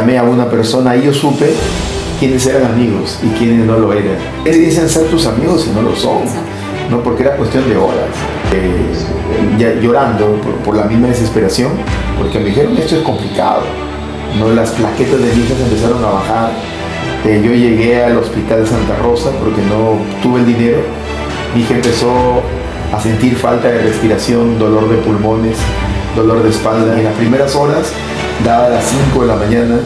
llamé a una persona y yo supe quiénes eran amigos y quiénes no lo eran. Ellos dicen ser tus amigos y no lo son, ¿no? Porque era cuestión de horas. Ya llorando por la misma desesperación, porque me dijeron esto es complicado, ¿no? Las plaquetas de mi hija se empezaron a bajar. Yo llegué al hospital de Santa Rosa porque no tuve el dinero. Mi hija empezó a sentir falta de respiración, dolor de pulmones, dolor de espalda. En las primeras horas, dadas las 5 de la mañana,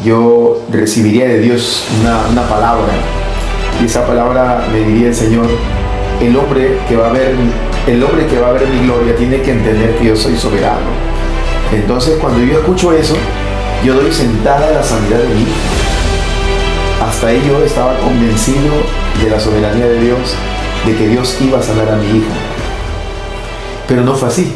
yo recibiría de Dios una palabra, y esa palabra me diría el Señor: el hombre que va a ver mi gloria tiene que entender que yo soy soberano. Entonces, cuando yo escucho eso, yo doy sentada la sanidad de mi hija. Hasta ahí yo estaba convencido de la soberanía de Dios, de que Dios iba a sanar a mi hija. Pero no fue así.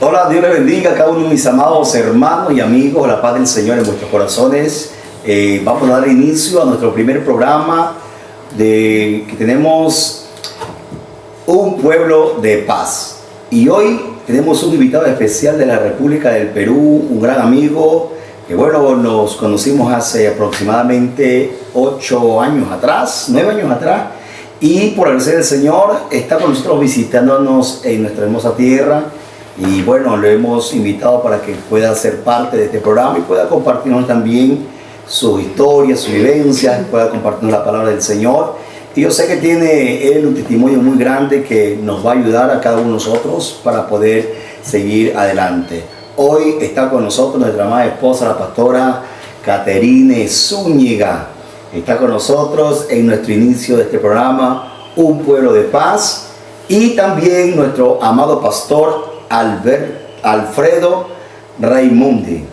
Hola, Dios les bendiga a cada uno de mis amados hermanos y amigos, la paz del Señor en vuestros corazones. Vamos a dar inicio a nuestro primer programa que tenemos un pueblo de paz. Y hoy tenemos un invitado especial de la República del Perú, un gran amigo, que bueno, nos conocimos hace aproximadamente 8 años atrás, 9 años atrás, y por la gracia del Señor está con nosotros visitándonos en nuestra hermosa tierra. Y bueno, lo hemos invitado para que pueda ser parte de este programa y pueda compartirnos también su historia, su vivencia, pueda compartir la palabra del Señor. Y yo sé que tiene él un testimonio muy grande que nos va a ayudar a cada uno de nosotros para poder seguir adelante. Hoy está con nosotros nuestra amada esposa, la pastora Caterine Zúñiga. Está con nosotros en nuestro inicio de este programa, Un Pueblo de Paz. Y también nuestro amado pastor Alfredo Raimundi.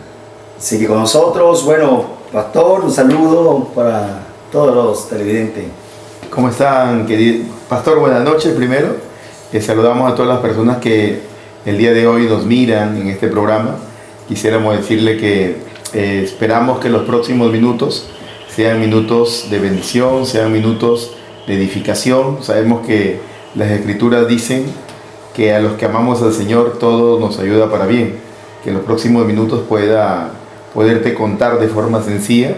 Así que con nosotros, bueno, pastor, un saludo para todos los televidentes. ¿Cómo están, querido pastor? Buenas noches primero. Saludamos a todas las personas que el día de hoy nos miran en este programa. Quisiéramos decirle que esperamos que los próximos minutos sean minutos de bendición, sean minutos de edificación. Sabemos que las Escrituras dicen que a los que amamos al Señor todo nos ayuda para bien. Que en los próximos minutos poderte contar de forma sencilla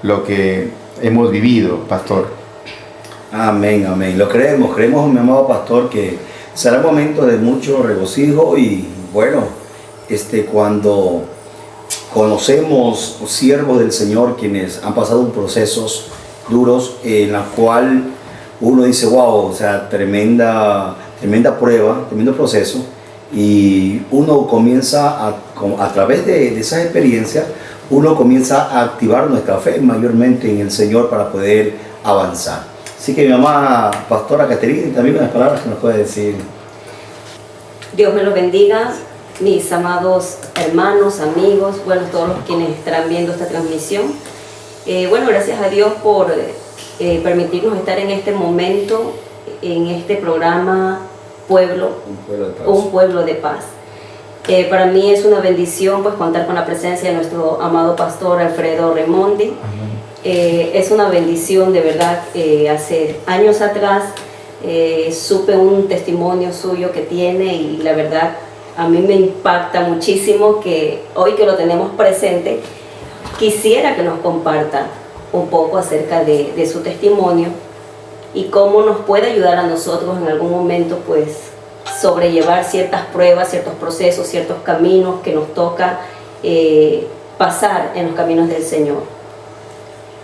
lo que hemos vivido, pastor. Amén, amén. Lo creemos, mi amado pastor, que será un momento de mucho regocijo. Y bueno, cuando conocemos siervos del Señor quienes han pasado procesos duros en la cual uno dice, wow, o sea, tremenda prueba, tremendo proceso, y uno comienza a través de esas experiencias, uno comienza a activar nuestra fe mayormente en el Señor para poder avanzar. Así que mi mamá, pastora Caterine, también unas palabras que nos puede decir. Dios me los bendiga, mis amados hermanos, amigos, bueno, todos los quienes estarán viendo esta transmisión. Bueno, gracias a Dios por permitirnos estar en este momento, en este programa Un Pueblo de Paz. Para mí es una bendición pues contar con la presencia de nuestro amado pastor Alfredo Raimundi. Es una bendición de verdad. Hace años atrás supe un testimonio suyo que tiene, y la verdad a mí me impacta muchísimo que hoy que lo tenemos presente, quisiera que nos comparta un poco acerca de su testimonio y cómo nos puede ayudar a nosotros en algún momento pues sobrellevar ciertas pruebas, ciertos procesos, ciertos caminos que nos toca pasar en los caminos del Señor.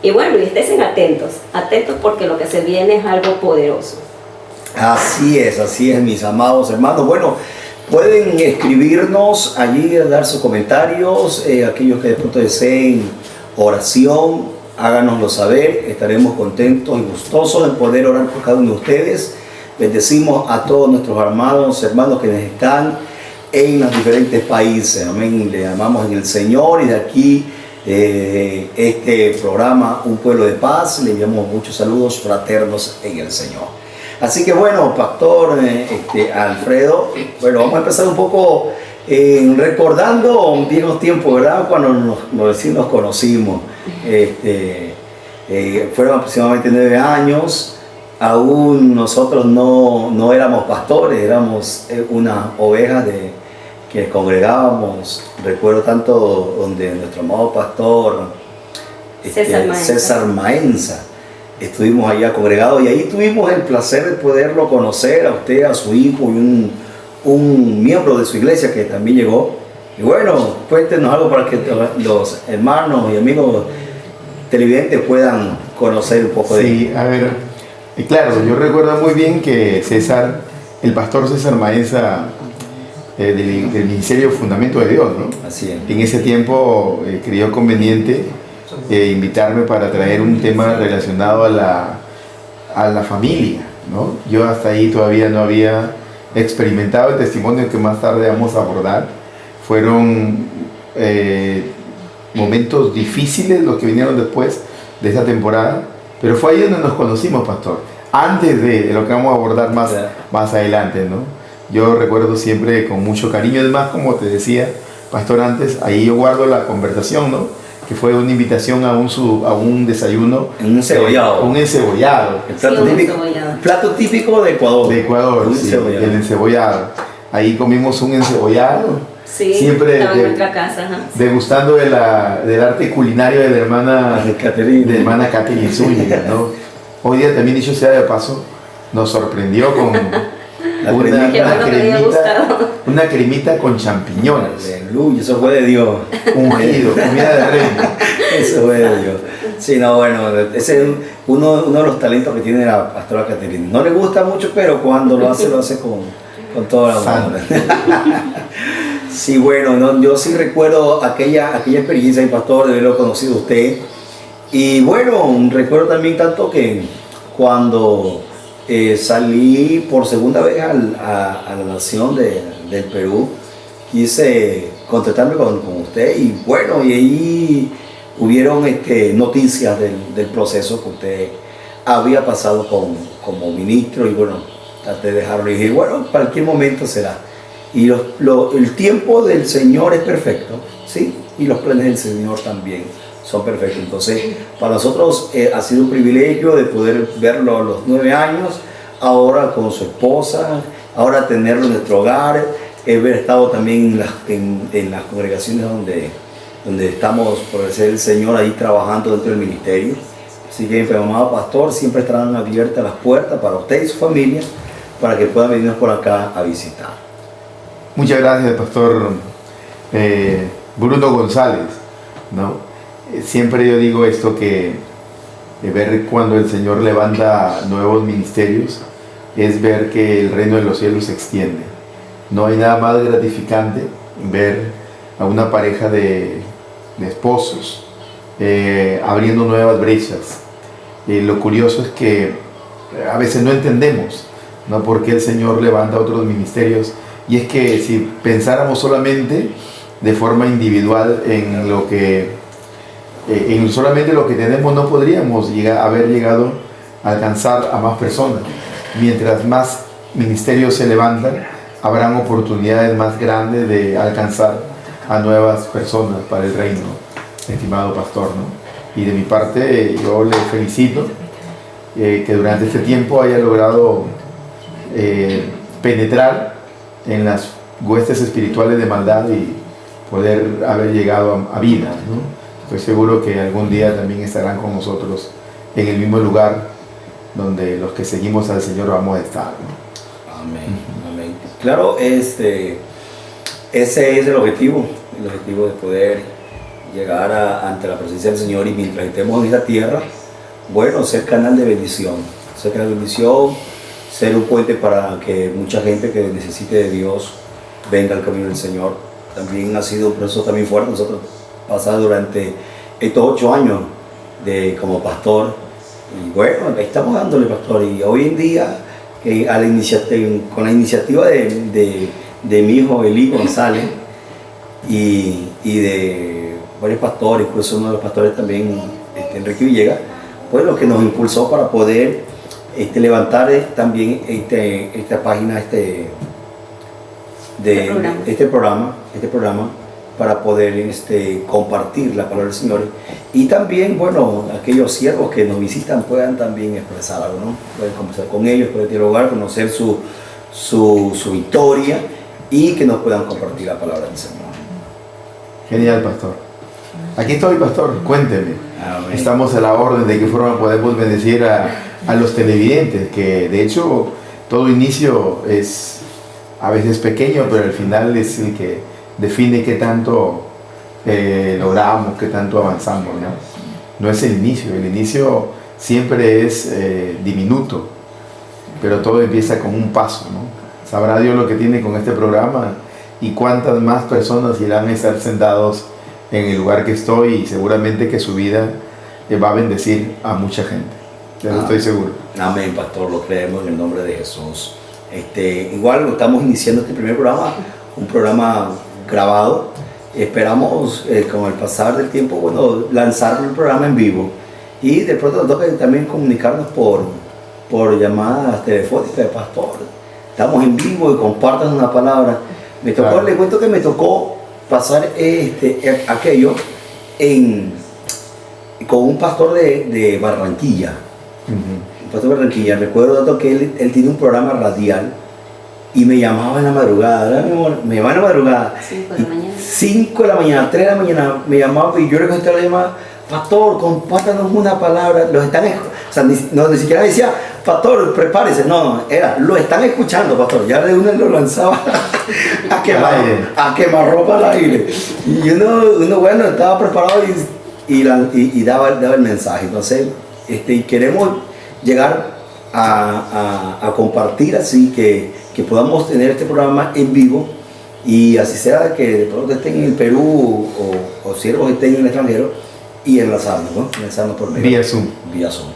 Y bueno, y estén atentos porque lo que se viene es algo poderoso. Así es, mis amados hermanos. Bueno, pueden escribirnos allí, dar sus comentarios, aquellos que de pronto deseen oración, háganoslo saber. Estaremos contentos y gustosos en poder orar por cada uno de ustedes. Bendecimos a todos nuestros hermanos que están en los diferentes países. Amén. Le amamos en el Señor, y de aquí este programa Un Pueblo de Paz le enviamos muchos saludos fraternos en el Señor. Así que bueno, pastor Alfredo, bueno, vamos a empezar un poco recordando viejos tiempos, ¿verdad? Cuando nos conocimos. Fueron aproximadamente 9 años, aún nosotros no éramos pastores, éramos unas ovejas que congregábamos. Recuerdo tanto donde nuestro amado pastor César Maenza, estuvimos allá congregados y ahí tuvimos el placer de poderlo conocer a usted, a su hijo y un miembro de su iglesia que también llegó. Y bueno, cuéntenos algo para que los hermanos y amigos televidentes puedan conocer un poco de él. Sí, a ver, claro, yo recuerdo muy bien que el pastor César Maenza del Ministerio Fundamento de Dios, ¿no? Así es. En ese tiempo creyó conveniente invitarme para traer un tema relacionado a la familia, ¿no? Yo hasta ahí todavía no había experimentado el testimonio que más tarde vamos a abordar. Fueron momentos difíciles los que vinieron después de esa temporada, pero fue ahí donde nos conocimos, pastor, antes de lo que vamos a abordar más adelante, ¿no? Yo recuerdo siempre con mucho cariño, además, como te decía, pastor, antes, ahí yo guardo la conversación, ¿no? Que fue una invitación a un desayuno. Un encebollado. Un encebollado. El plato típico de Ecuador. De Ecuador, sí, el encebollado. Ahí comimos un encebollado. Sí, siempre estaba en nuestra casa. Ajá. Degustando del arte culinario de la hermana Catherine Zúñiga, ¿no? Hoy día también, dicho sea de paso, nos sorprendió con una cremita con champiñones. Aleluya, eso fue de Dios. Ungido, comida de reino. Eso fue de Dios. Sí, no, bueno, ese es uno de los talentos que tiene la pastora Catherine. No le gusta mucho, pero cuando lo hace con toda la mano. Sí, bueno, no, yo sí recuerdo aquella experiencia del pastor, de haberlo conocido a usted. Y bueno, recuerdo también tanto que cuando salí por segunda vez a la nación del Perú, quise contactarme con usted y bueno, y ahí hubieron noticias del proceso que usted había pasado como ministro y bueno, traté de dejarlo y dije, bueno, cualquier momento será. Y el tiempo del Señor es perfecto, ¿sí? Y los planes del Señor también son perfectos. Entonces, para nosotros ha sido un privilegio de poder verlo a los 9 años, ahora con su esposa, ahora tenerlo en nuestro hogar, haber estado también en las congregaciones donde estamos, por ser el Señor, ahí trabajando dentro del ministerio. Así que, mi amado pastor, siempre estarán abiertas las puertas para usted y su familia, para que puedan venir por acá a visitar. Muchas gracias, pastor Bruno González, ¿no? Siempre yo digo esto, que ver cuando el Señor levanta nuevos ministerios es ver que el reino de los cielos se extiende. No hay nada más gratificante ver a una pareja de esposos abriendo nuevas brechas. Lo curioso es que a veces no entendemos, ¿no?, por qué el Señor levanta otros ministerios. Y es que si pensáramos solamente de forma individual en solamente lo que tenemos, no podríamos haber llegado a alcanzar a más personas. Mientras más ministerios se levantan, habrán oportunidades más grandes de alcanzar a nuevas personas para el reino, estimado pastor, ¿no? Y de mi parte, yo le felicito que durante este tiempo haya logrado penetrar en las huestes espirituales de maldad y poder haber llegado a vida, ¿no? Estoy seguro que algún día también estarán con nosotros en el mismo lugar donde los que seguimos al Señor vamos a estar, ¿no? Amén, amén. Claro, ese es el objetivo de poder llegar ante la presencia del Señor y mientras estemos en esta tierra, bueno, ser canal de bendición, ser un puente para que mucha gente que necesite de Dios venga al camino del Señor. También ha sido un proceso también fuerte. Nosotros pasamos durante estos 8 años como pastor y bueno, estamos dándole, pastor, y hoy en día con la iniciativa de mi hijo Eli González y de varios pastores, incluso uno de los pastores también, Enrique Villegas, pues lo que nos impulsó para poder levantar también esta página, este programa, para poder compartir la palabra del Señor. Y también, bueno, aquellos siervos que nos visitan puedan también expresar algo, ¿no? Pueden conversar con ellos, pueden dialogar, conocer su victoria y que nos puedan compartir la palabra del Señor. Genial, pastor. Aquí estoy, pastor, cuénteme. Amén. Estamos a la orden de qué forma podemos bendecir a los televidentes, que de hecho todo inicio es a veces pequeño, pero al final es el que define qué tanto logramos, qué tanto avanzamos, ¿no? No es el inicio siempre es diminuto, pero todo empieza con un paso, ¿no? Sabrá Dios lo que tiene con este programa y cuántas más personas irán a estar sentados en el lugar que estoy, y seguramente que su vida va a bendecir a mucha gente. De eso estoy seguro. Amén, pastor, lo creemos en el nombre de Jesús. Igual estamos iniciando este primer programa, un programa grabado. Esperamos con el pasar del tiempo, bueno, lanzar el programa en vivo, y de pronto nos toca también comunicarnos por llamadas telefónicas de pastor. Estamos en vivo y compartan una palabra. Me tocó, claro. Le cuento que me tocó pasar aquello con un pastor de Barranquilla. Un pastor de Barranquilla. Recuerdo tanto que él tiene un programa radial y me llamaba en la madrugada. Me llamaba en la madrugada. 5 de la mañana. 5 de la mañana, 3 de la mañana me llamaba y yo le contestaba la llamada: pastor, compártanos una palabra. Los están, o sea, ni siquiera decía: pastor, prepárese. No, era: lo están escuchando, pastor. Ya de una lo lanzaba a quemar ropa al aire. Y uno bueno, estaba preparado y daba el mensaje. Entonces, queremos llegar a compartir así que podamos tener este programa en vivo, y así sea que de pronto estén en el Perú o siervos estén en el extranjero, y enlazarnos, ¿no? Enlazarnos por medio. Vía Zoom. Vía Zoom.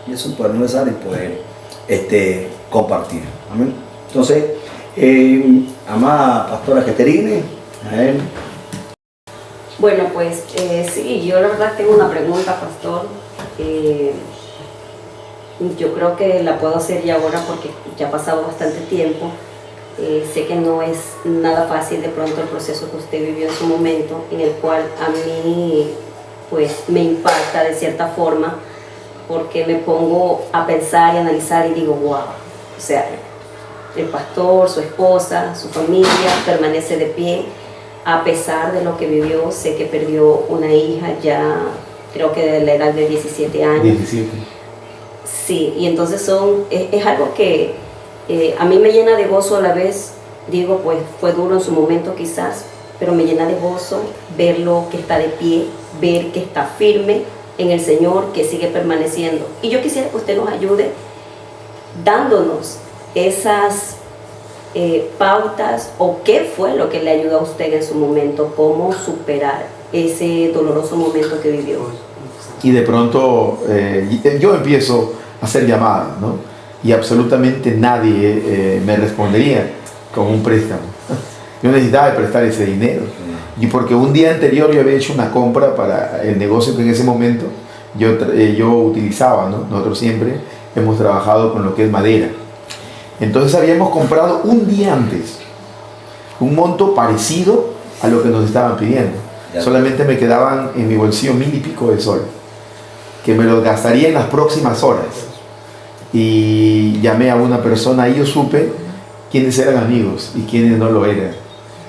Vía Zoom, poder enlazar y poder compartir. Amén. Entonces, amada pastora Caterine, amén. Bueno, pues sí, yo la verdad tengo una pregunta, pastor. Yo creo que la puedo hacer ya ahora porque ya ha pasado bastante tiempo. Sé que no es nada fácil de pronto el proceso que usted vivió en su momento, en el cual a mí pues me impacta de cierta forma, porque me pongo a pensar y analizar y digo: wow, o sea, el pastor, su esposa, su familia permanece de pie a pesar de lo que vivió. Sé que perdió una hija ya, creo que de la edad de 17 años. 17. Sí, y entonces es algo que a mí me llena de gozo a la vez. Digo, pues fue duro en su momento quizás, pero me llena de gozo verlo que está de pie, ver que está firme en el Señor, que sigue permaneciendo. Y yo quisiera que usted nos ayude dándonos esas pautas, o qué fue lo que le ayudó a usted en su momento, cómo superar ese doloroso momento que vivió. Y de pronto yo empiezo a hacer llamadas, ¿no? Y absolutamente nadie me respondería con un préstamo. Yo necesitaba prestar ese dinero. Y porque un día anterior yo había hecho una compra para el negocio que en ese momento yo utilizaba, ¿no? Nosotros siempre hemos trabajado con lo que es madera. Entonces habíamos comprado un día antes un monto parecido a lo que nos estaban pidiendo. Solamente me quedaban en mi bolsillo 1,000 y pico de soles, que me los gastaría en las próximas horas. Y llamé a una persona y yo supe quiénes eran amigos y quiénes no lo eran,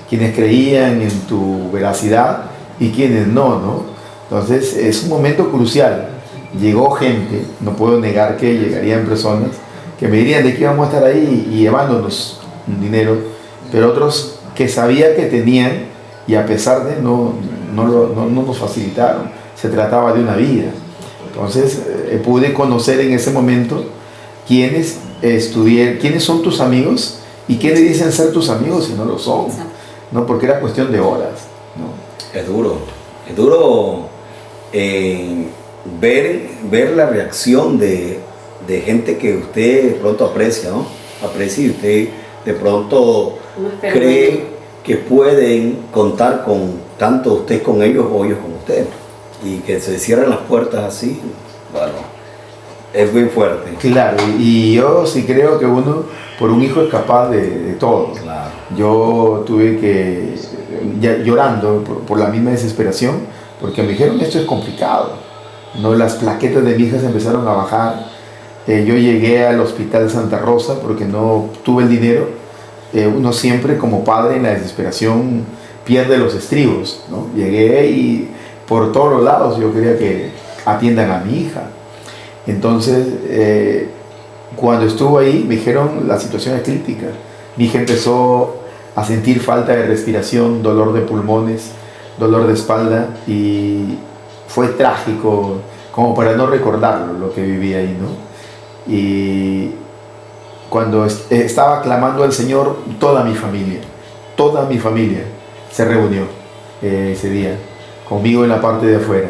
quienes creían en tu veracidad y quienes no. Entonces es un momento crucial. Llegó gente, no puedo negar que llegarían personas que me dirían de que íbamos a estar ahí y llevándonos un dinero, pero otros que sabía que tenían, y a pesar de no nos facilitaron. Se trataba de una vida. Entonces pude conocer en ese momento quiénes son tus amigos y quiénes dicen ser tus amigos y no lo son, ¿no? Porque era cuestión de horas, ¿no? Es duro ver la reacción de gente que usted de pronto aprecia, ¿no? Aprecia, y usted de pronto cree que pueden contar con tanto usted con ellos o ellos con usted, y que se cierran las puertas así. Bueno, Es muy fuerte. Claro, y yo sí creo que uno, por un hijo, es capaz de todo. Claro. Yo tuve que, ya llorando por la misma desesperación, porque me dijeron, esto es complicado, ¿no? Las plaquetas de mi hija se empezaron a bajar. Yo llegué al hospital Santa Rosa porque no tuve el dinero. Uno siempre como padre en la desesperación pierde los estribos, ¿no? Llegué y por todos los lados yo quería que atiendan a mi hija. Entonces, cuando estuvo ahí, me dijeron la situación es crítica. Mi hija empezó a sentir falta de respiración, dolor de pulmones, dolor de espalda, y fue trágico, como para no recordarlo, lo que viví ahí, ¿no? Y cuando estaba clamando al Señor, toda mi familia se reunió ese día, conmigo en la parte de afuera.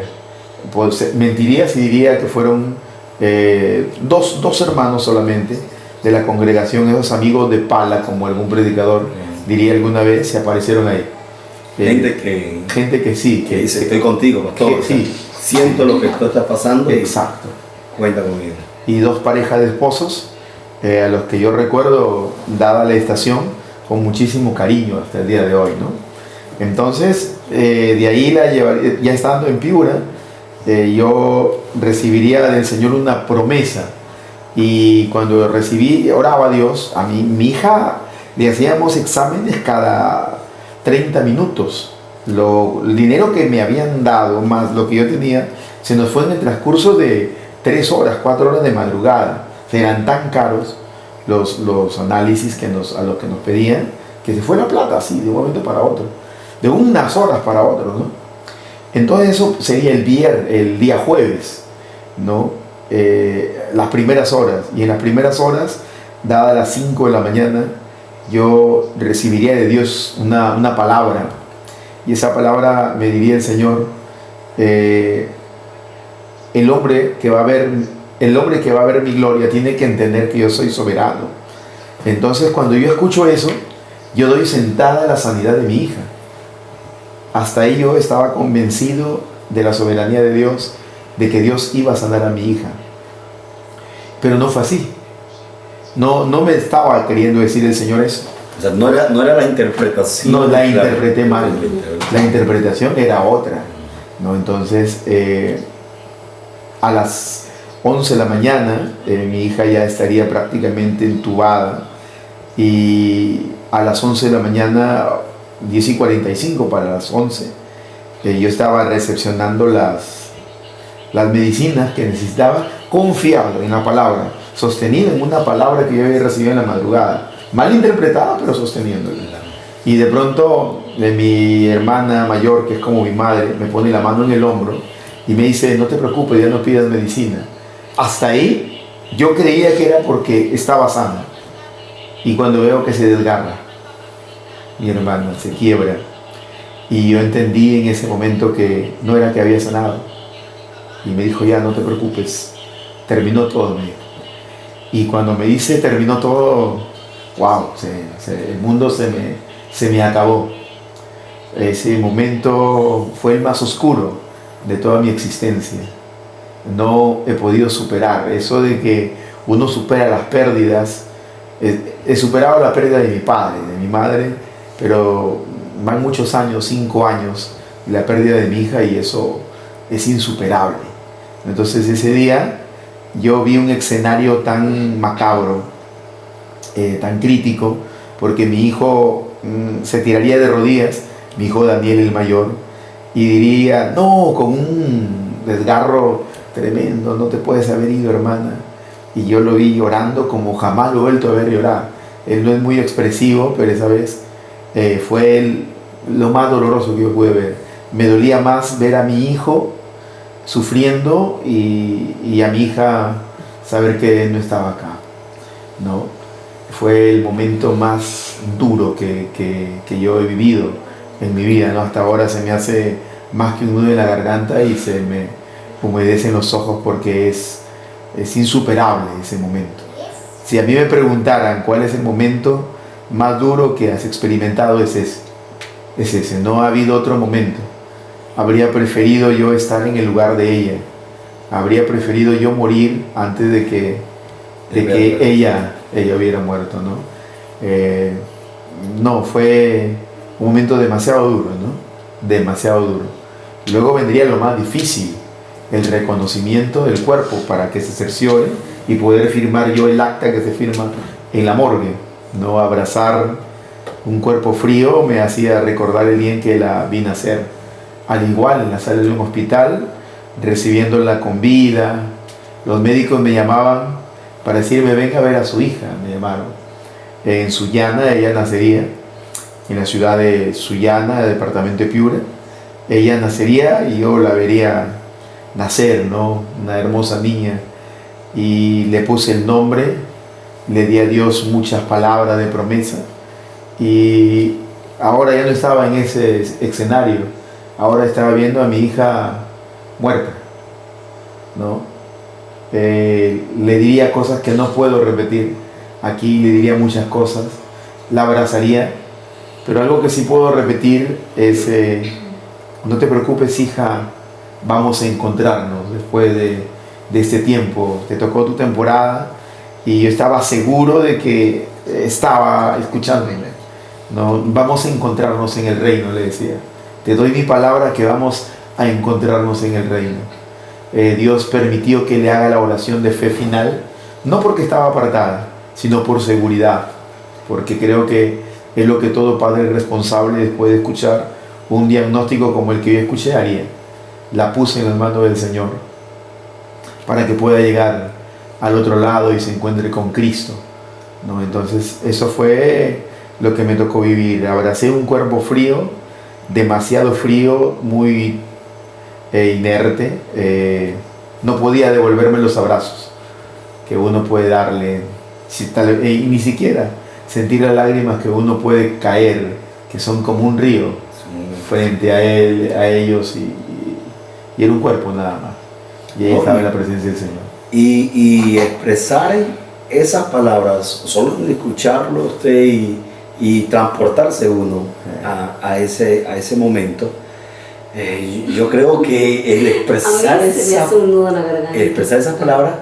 Pues, mentiría si diría que fueron dos hermanos solamente de la congregación, esos amigos de pala, como algún predicador diría alguna vez, se aparecieron ahí. Gente que sí. Que dice, estoy contigo, pastor. Que, sí. Siento lo que tú estás pasando. Exacto. Cuenta conmigo. Y dos parejas de esposos, a los que yo recuerdo, dada la estación, con muchísimo cariño hasta el día de hoy, ¿no? Entonces, de ahí ya estando en Piura, yo recibiría del Señor una promesa, y cuando recibí, oraba a Dios, a mi hija le hacíamos exámenes cada 30 minutos. El dinero que me habían dado más lo que yo tenía se nos fue en el transcurso de 3 horas, 4 horas de madrugada. Eran tan caros los análisis a los que nos pedían, que se fue la plata así de un momento para otro, de unas horas para otro, ¿no? Entonces eso sería el día jueves, ¿no? Las primeras horas, y en las primeras horas, dadas las 5 de la mañana, yo recibiría de Dios una palabra, y esa palabra me diría el Señor: el hombre que va a ver mi gloria tiene que entender que yo soy soberano. Entonces, cuando yo escucho eso, yo doy sentada la sanidad de mi hija. Hasta ahí yo estaba convencido de la soberanía de Dios, de que Dios iba a sanar a mi hija. Pero no fue así. No me estaba queriendo decir el Señor eso. O sea, no era la interpretación. No, la interpreté mal. La interpretación era otra, ¿no? Entonces, a las 11 de la mañana, mi hija ya estaría prácticamente entubada, y a las 11 de la mañana, 10:45 para las 11, yo estaba recepcionando las medicinas que necesitaba, confiado en la palabra, sostenido en una palabra que yo había recibido en la madrugada, mal interpretada, pero sosteniéndola. Y de pronto mi hermana mayor, que es como mi madre, me pone la mano en el hombro y me dice: no te preocupes, ya no pidas medicina. Hasta ahí yo creía que era porque estaba sana, y cuando veo que se desgarra mi hermana, se quiebra, y yo entendí en ese momento que no era que había sanado, y me dijo: ya no te preocupes, terminó todo, mi hijo. Y cuando me dice terminó todo, wow, el mundo se me acabó. Ese momento fue el más oscuro de toda mi existencia. No he podido superar eso de que uno supera las pérdidas. He superado la pérdida de mi padre, de mi madre, pero van muchos años, 5 años, la pérdida de mi hija, y eso es insuperable. Entonces ese día yo vi un escenario tan macabro, tan crítico, porque mi hijo se tiraría de rodillas, mi hijo Daniel el mayor, y diría: no, con un desgarro tremendo, no te puedes haber ido, hermana. Y yo lo vi llorando como jamás lo he vuelto a ver llorar. Él no es muy expresivo, pero esa vez fue lo más doloroso que yo pude ver. Me dolía más ver a mi hijo sufriendo y a mi hija saber que él no estaba acá, ¿no? Fue el momento más duro que yo he vivido en mi vida, ¿no? Hasta ahora se me hace más que un nudo en la garganta y se me humedecen los ojos, porque es insuperable ese momento. Si a mí me preguntaran cuál es el momento más duro que has experimentado, es ese. No ha habido otro momento. Habría preferido yo estar en el lugar de ella, habría preferido yo morir antes de que ella hubiera muerto, ¿no? No, fue un momento demasiado duro, ¿no? Demasiado duro. Luego vendría lo más difícil, el reconocimiento del cuerpo para que se cerciore y poder firmar yo el acta que se firma en la morgue, ¿no? Abrazar un cuerpo frío me hacía recordar el día en que la vi nacer, al igual en la sala de un hospital, recibiéndola con vida. Los médicos me llamaban para decirme: venga a ver a su hija, me llamaron. En Sullana ella nacería, en la ciudad de Sullana, del departamento de Piura. Ella nacería y yo la vería nacer, ¿no? Una hermosa niña. Y le puse el nombre, le di a Dios muchas palabras de promesa. Y ahora ya no estaba en ese escenario, ahora estaba viendo a mi hija muerta, ¿no? Le diría cosas que no puedo repetir aquí, le diría muchas cosas, la abrazaría, pero algo que sí puedo repetir es: no te preocupes, hija, vamos a encontrarnos después de este tiempo. Te tocó tu temporada y yo estaba seguro de que estaba escuchándome, ¿no? Vamos a encontrarnos en el reino, le decía. Te doy mi palabra que vamos a encontrarnos en el reino. Dios permitió que le haga la oración de fe final, no porque estaba apartada, sino por seguridad, porque creo que es lo que todo padre responsable, después de escuchar un diagnóstico como el que yo escuché, haría. La puse en las manos del Señor para que pueda llegar al otro lado y se encuentre con Cristo, ¿no? Entonces eso fue lo que me tocó vivir. Abracé un cuerpo frío, demasiado frío, muy inerte. No podía devolverme los abrazos que uno puede darle, y ni siquiera sentir las lágrimas que uno puede caer, que son como un río frente a ellos, y era un cuerpo nada más, y ahí estaba en la presencia del Señor. Y expresar esas palabras, solo de escucharlo usted y transportarse uno a ese momento, yo creo que el expresar esas palabras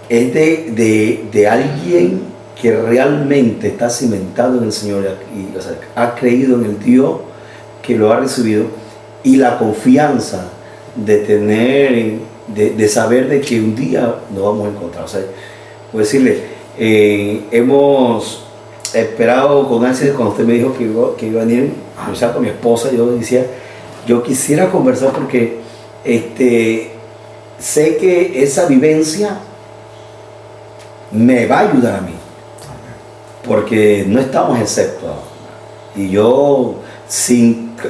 es de alguien que realmente está cimentado en el Señor y, o sea, ha creído en el Dios que lo ha recibido, y la confianza de tener, de saber de que un día nos vamos a encontrar. O sea, puedo decirle, hemos esperado con ansias. Cuando usted me dijo que iba a venir a conversar con mi esposa, yo decía, yo quisiera conversar porque sé que esa vivencia me va a ayudar a mí, porque no estamos exceptos. Y yo,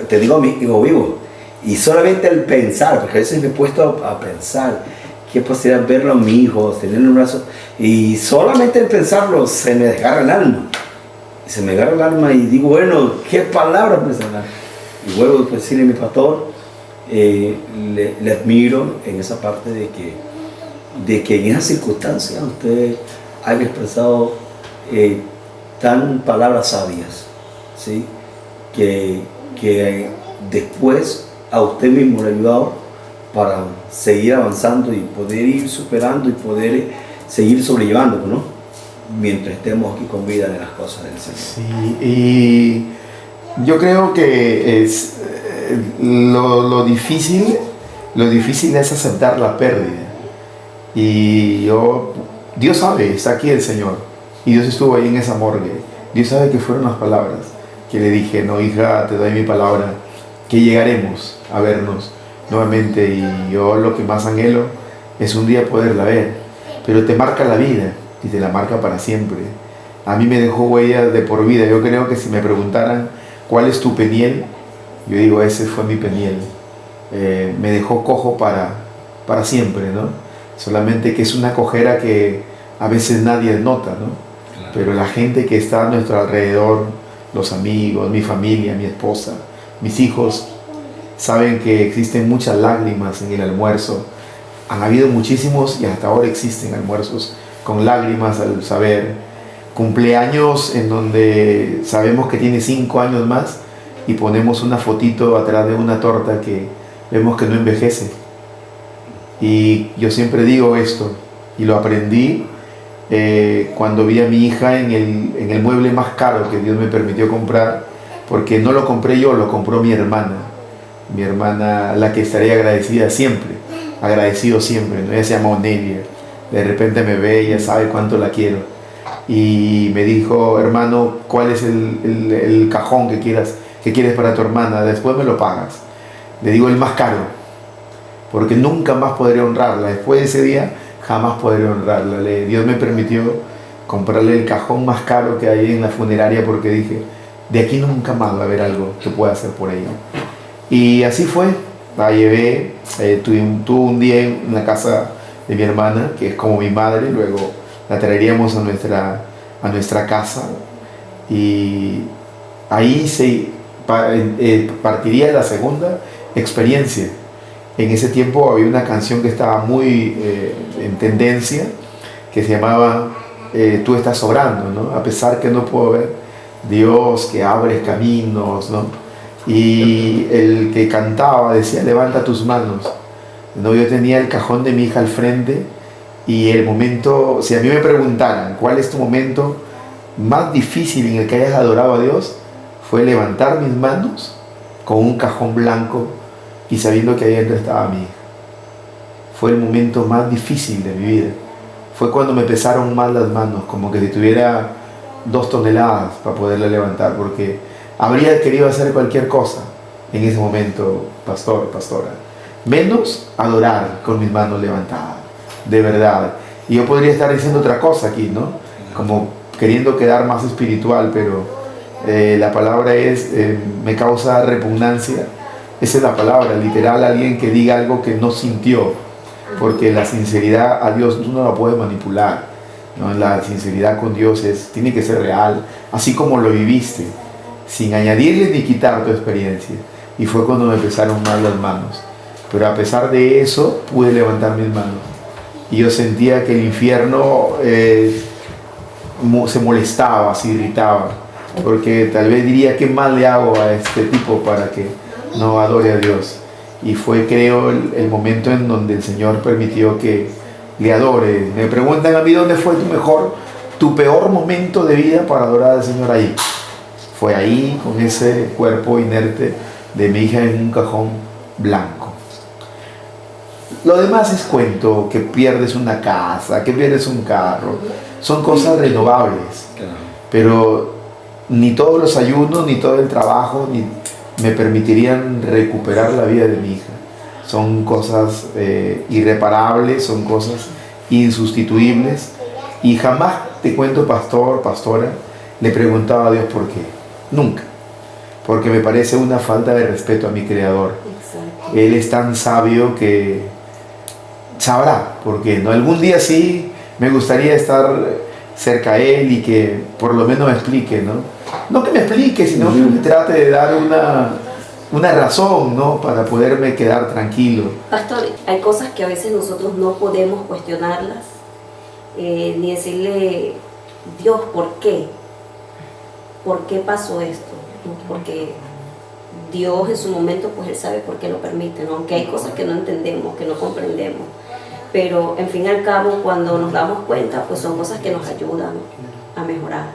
te digo, vivo, y solamente el pensar, porque a veces me he puesto a pensar qué posibilidad verlo a mi hijo, tenerlo en un brazo, y solamente el pensarlo se me desgarra el alma. Y se me agarra el alma y digo, bueno, qué palabras me salen. Y vuelvo a decirle a mi pastor, le admiro en esa parte de que en esas circunstancias usted haya expresado tan palabras sabias, ¿sí? Que después a usted mismo le ha ayudado para seguir avanzando y poder ir superando y poder seguir sobrellevando, ¿no? Mientras estemos aquí con vida en las cosas del Señor. Sí, y yo creo que es lo difícil es aceptar la pérdida. Y Dios sabe, está aquí el Señor, y Dios estuvo ahí en esa morgue. Dios sabe que fueron las palabras que le dije: no, hija, te doy mi palabra que llegaremos a vernos nuevamente, y yo lo que más anhelo es un día poderla ver. Pero te marca la vida y te la marca para siempre. A mí me dejó huellas de por vida. Yo creo que si me preguntaran cuál es tu peniel, yo digo, ese fue mi peniel. Me dejó cojo para siempre, ¿no? Solamente que es una cojera que a veces nadie nota, ¿no? Claro. Pero la gente que está a nuestro alrededor, los amigos, mi familia, mi esposa, mis hijos, saben que existen muchas lágrimas en el almuerzo. Han habido muchísimos y hasta ahora existen almuerzos con lágrimas al saber. Cumpleaños en donde sabemos que tiene 5 años más y ponemos una fotito atrás de una torta que vemos que no envejece. Y yo siempre digo esto, y lo aprendí cuando vi a mi hija en el mueble más caro que Dios me permitió comprar, porque no lo compré yo, lo compró mi hermana, la que estaría agradecida siempre, agradecido siempre, ¿no? Ella se llama Onelia, de repente me ve, ella sabe cuánto la quiero, y me dijo: hermano, ¿cuál es el cajón que quieres para tu hermana? Después me lo pagas. Le digo: el más caro, porque nunca más podré honrarla. Después de ese día jamás podré honrarla. Dios me permitió comprarle el cajón más caro que hay en la funeraria, porque dije: de aquí nunca más va a haber algo que pueda hacer por ella. Y así fue. La llevé, tuve un día en la casa de mi hermana, que es como mi madre. Luego la traeríamos a nuestra casa, y ahí partiría la segunda experiencia. En ese tiempo había una canción que estaba muy en tendencia, que se llamaba Tú estás sobrando, ¿no? A pesar que no puedo ver, Dios que abres caminos, ¿no? Y el que cantaba decía: levanta tus manos, ¿no? Yo tenía el cajón de mi hija al frente, y el momento, si a mí me preguntaran cuál es tu momento más difícil en el que hayas adorado a Dios, fue levantar mis manos con un cajón blanco y sabiendo que ahí dentro estaba mi hija. Fue el momento más difícil de mi vida. Fue cuando me pesaron más las manos, como que si tuviera 2 toneladas para poderla levantar, porque habría querido hacer cualquier cosa en ese momento, pastora, menos adorar con mis manos levantadas, de verdad. Y yo podría estar diciendo otra cosa aquí, ¿no? Como queriendo quedar más espiritual, pero la palabra me causa repugnancia. Esa es la palabra, literal, alguien que diga algo que no sintió, porque la sinceridad a Dios no la puede manipular, ¿no? La sinceridad con Dios tiene que ser real, así como lo viviste, sin añadirle ni quitar tu experiencia. Y fue cuando me pesaron mal las manos, pero a pesar de eso pude levantar mis manos, y yo sentía que el infierno se molestaba, se irritaba, porque tal vez diría: ¿qué mal le hago a este tipo para que no adore a Dios? Y fue, creo, el momento en donde el Señor permitió que le adore. Me preguntan a mí: ¿dónde fue tu peor momento de vida para adorar al Señor? Ahí. Fue ahí, con ese cuerpo inerte de mi hija en un cajón blanco. Lo demás es cuento, que pierdes una casa, que pierdes un carro. Son cosas renovables. Pero ni todos los ayunos, ni todo el trabajo, ni me permitirían recuperar la vida de mi hija. Son cosas irreparables, son cosas insustituibles, y jamás, te cuento, pastora, le preguntaba a Dios por qué, nunca, porque me parece una falta de respeto a mi Creador. Exacto. Él es tan sabio que sabrá por qué, ¿no? Algún día sí me gustaría estar cerca a Él y que por lo menos me explique, ¿no? No que me explique, sino que me trate de dar una razón, ¿no? Para poderme quedar tranquilo. Pastor, hay cosas que a veces nosotros no podemos cuestionarlas, ni decirle: Dios, ¿por qué? ¿Por qué pasó esto? Porque Dios en su momento, pues Él sabe por qué lo permite, ¿no? Aunque hay cosas que no entendemos, que no comprendemos. Pero, en fin y al cabo, cuando nos damos cuenta, pues son cosas que nos ayudan a mejorar,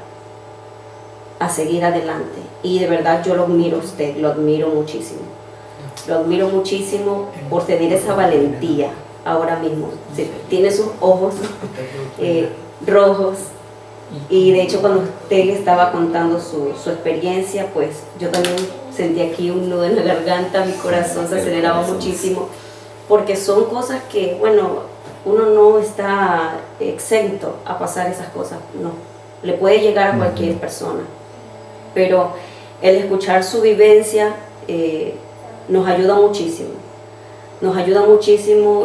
a seguir adelante. Y de verdad yo lo admiro a usted, lo admiro muchísimo. Lo admiro muchísimo por tener esa valentía ahora mismo. Tiene sus ojos rojos. Y de hecho, cuando usted le estaba contando su experiencia, pues yo también sentí aquí un nudo en la garganta, mi corazón se aceleraba muchísimo, porque son cosas que, bueno, uno no está exento a pasar esas cosas, no, le puede llegar a cualquier persona, pero el escuchar su vivencia nos ayuda muchísimo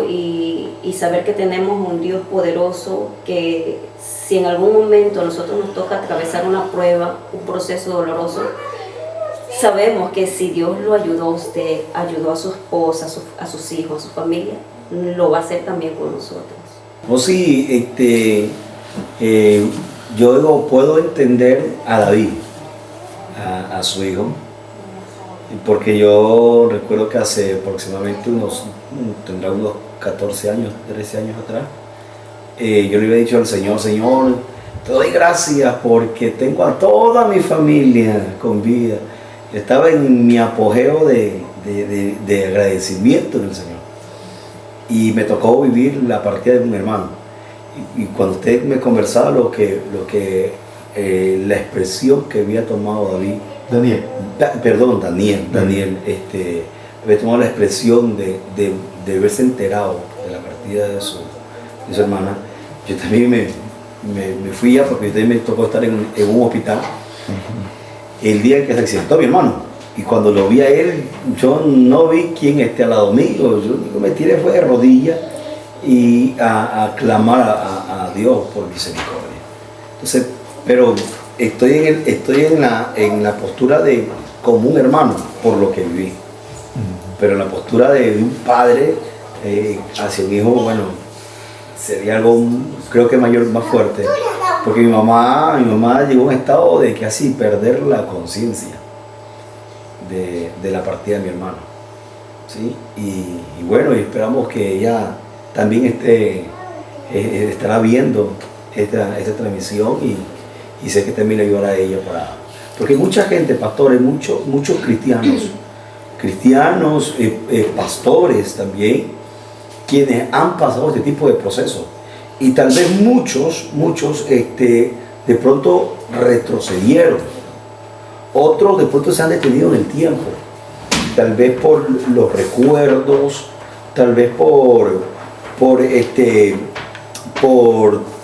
y saber que tenemos un Dios poderoso, que si en algún momento a nosotros nos toca atravesar una prueba, un proceso doloroso, sabemos que si Dios lo ayudó a usted, ayudó a su esposa, a sus hijos, a su familia, lo va a hacer también con nosotros. Oh, sí, yo puedo entender a David, a su hijo, porque yo recuerdo que hace aproximadamente tendrá unos 14 años, 13 años atrás, yo le había dicho al Señor, Señor, te doy gracias porque tengo a toda mi familia con vida. Yo estaba en mi apogeo de agradecimiento del Señor. Y me tocó vivir la partida de un hermano. Y cuando usted me conversaba la expresión que había tomado Daniel. Daniel, había tomado la expresión de haberse enterado de la partida de su hermana. Yo también me fui ya porque también me tocó estar en un hospital el día en que se accidentó mi hermano. Y cuando lo vi a él, yo no vi quién esté al lado mío. Yo único me tiré fue de rodillas y a clamar a Dios por misericordia. Entonces, pero estoy en la postura de como un hermano por lo que viví. Pero en la postura de un padre hacia un hijo, bueno, sería algo, creo que más fuerte. Porque mi mamá llegó a un estado de casi perder la conciencia de la partida de mi hermano, ¿sí? Y bueno, y esperamos que ella también estará viendo esta transmisión y sé que también le ayudará a ella porque mucha gente, pastores, muchos cristianos, pastores también, quienes han pasado este tipo de procesos y tal vez muchos de pronto retrocedieron. Otros de pronto se han detenido en el tiempo, tal vez por los recuerdos, tal vez por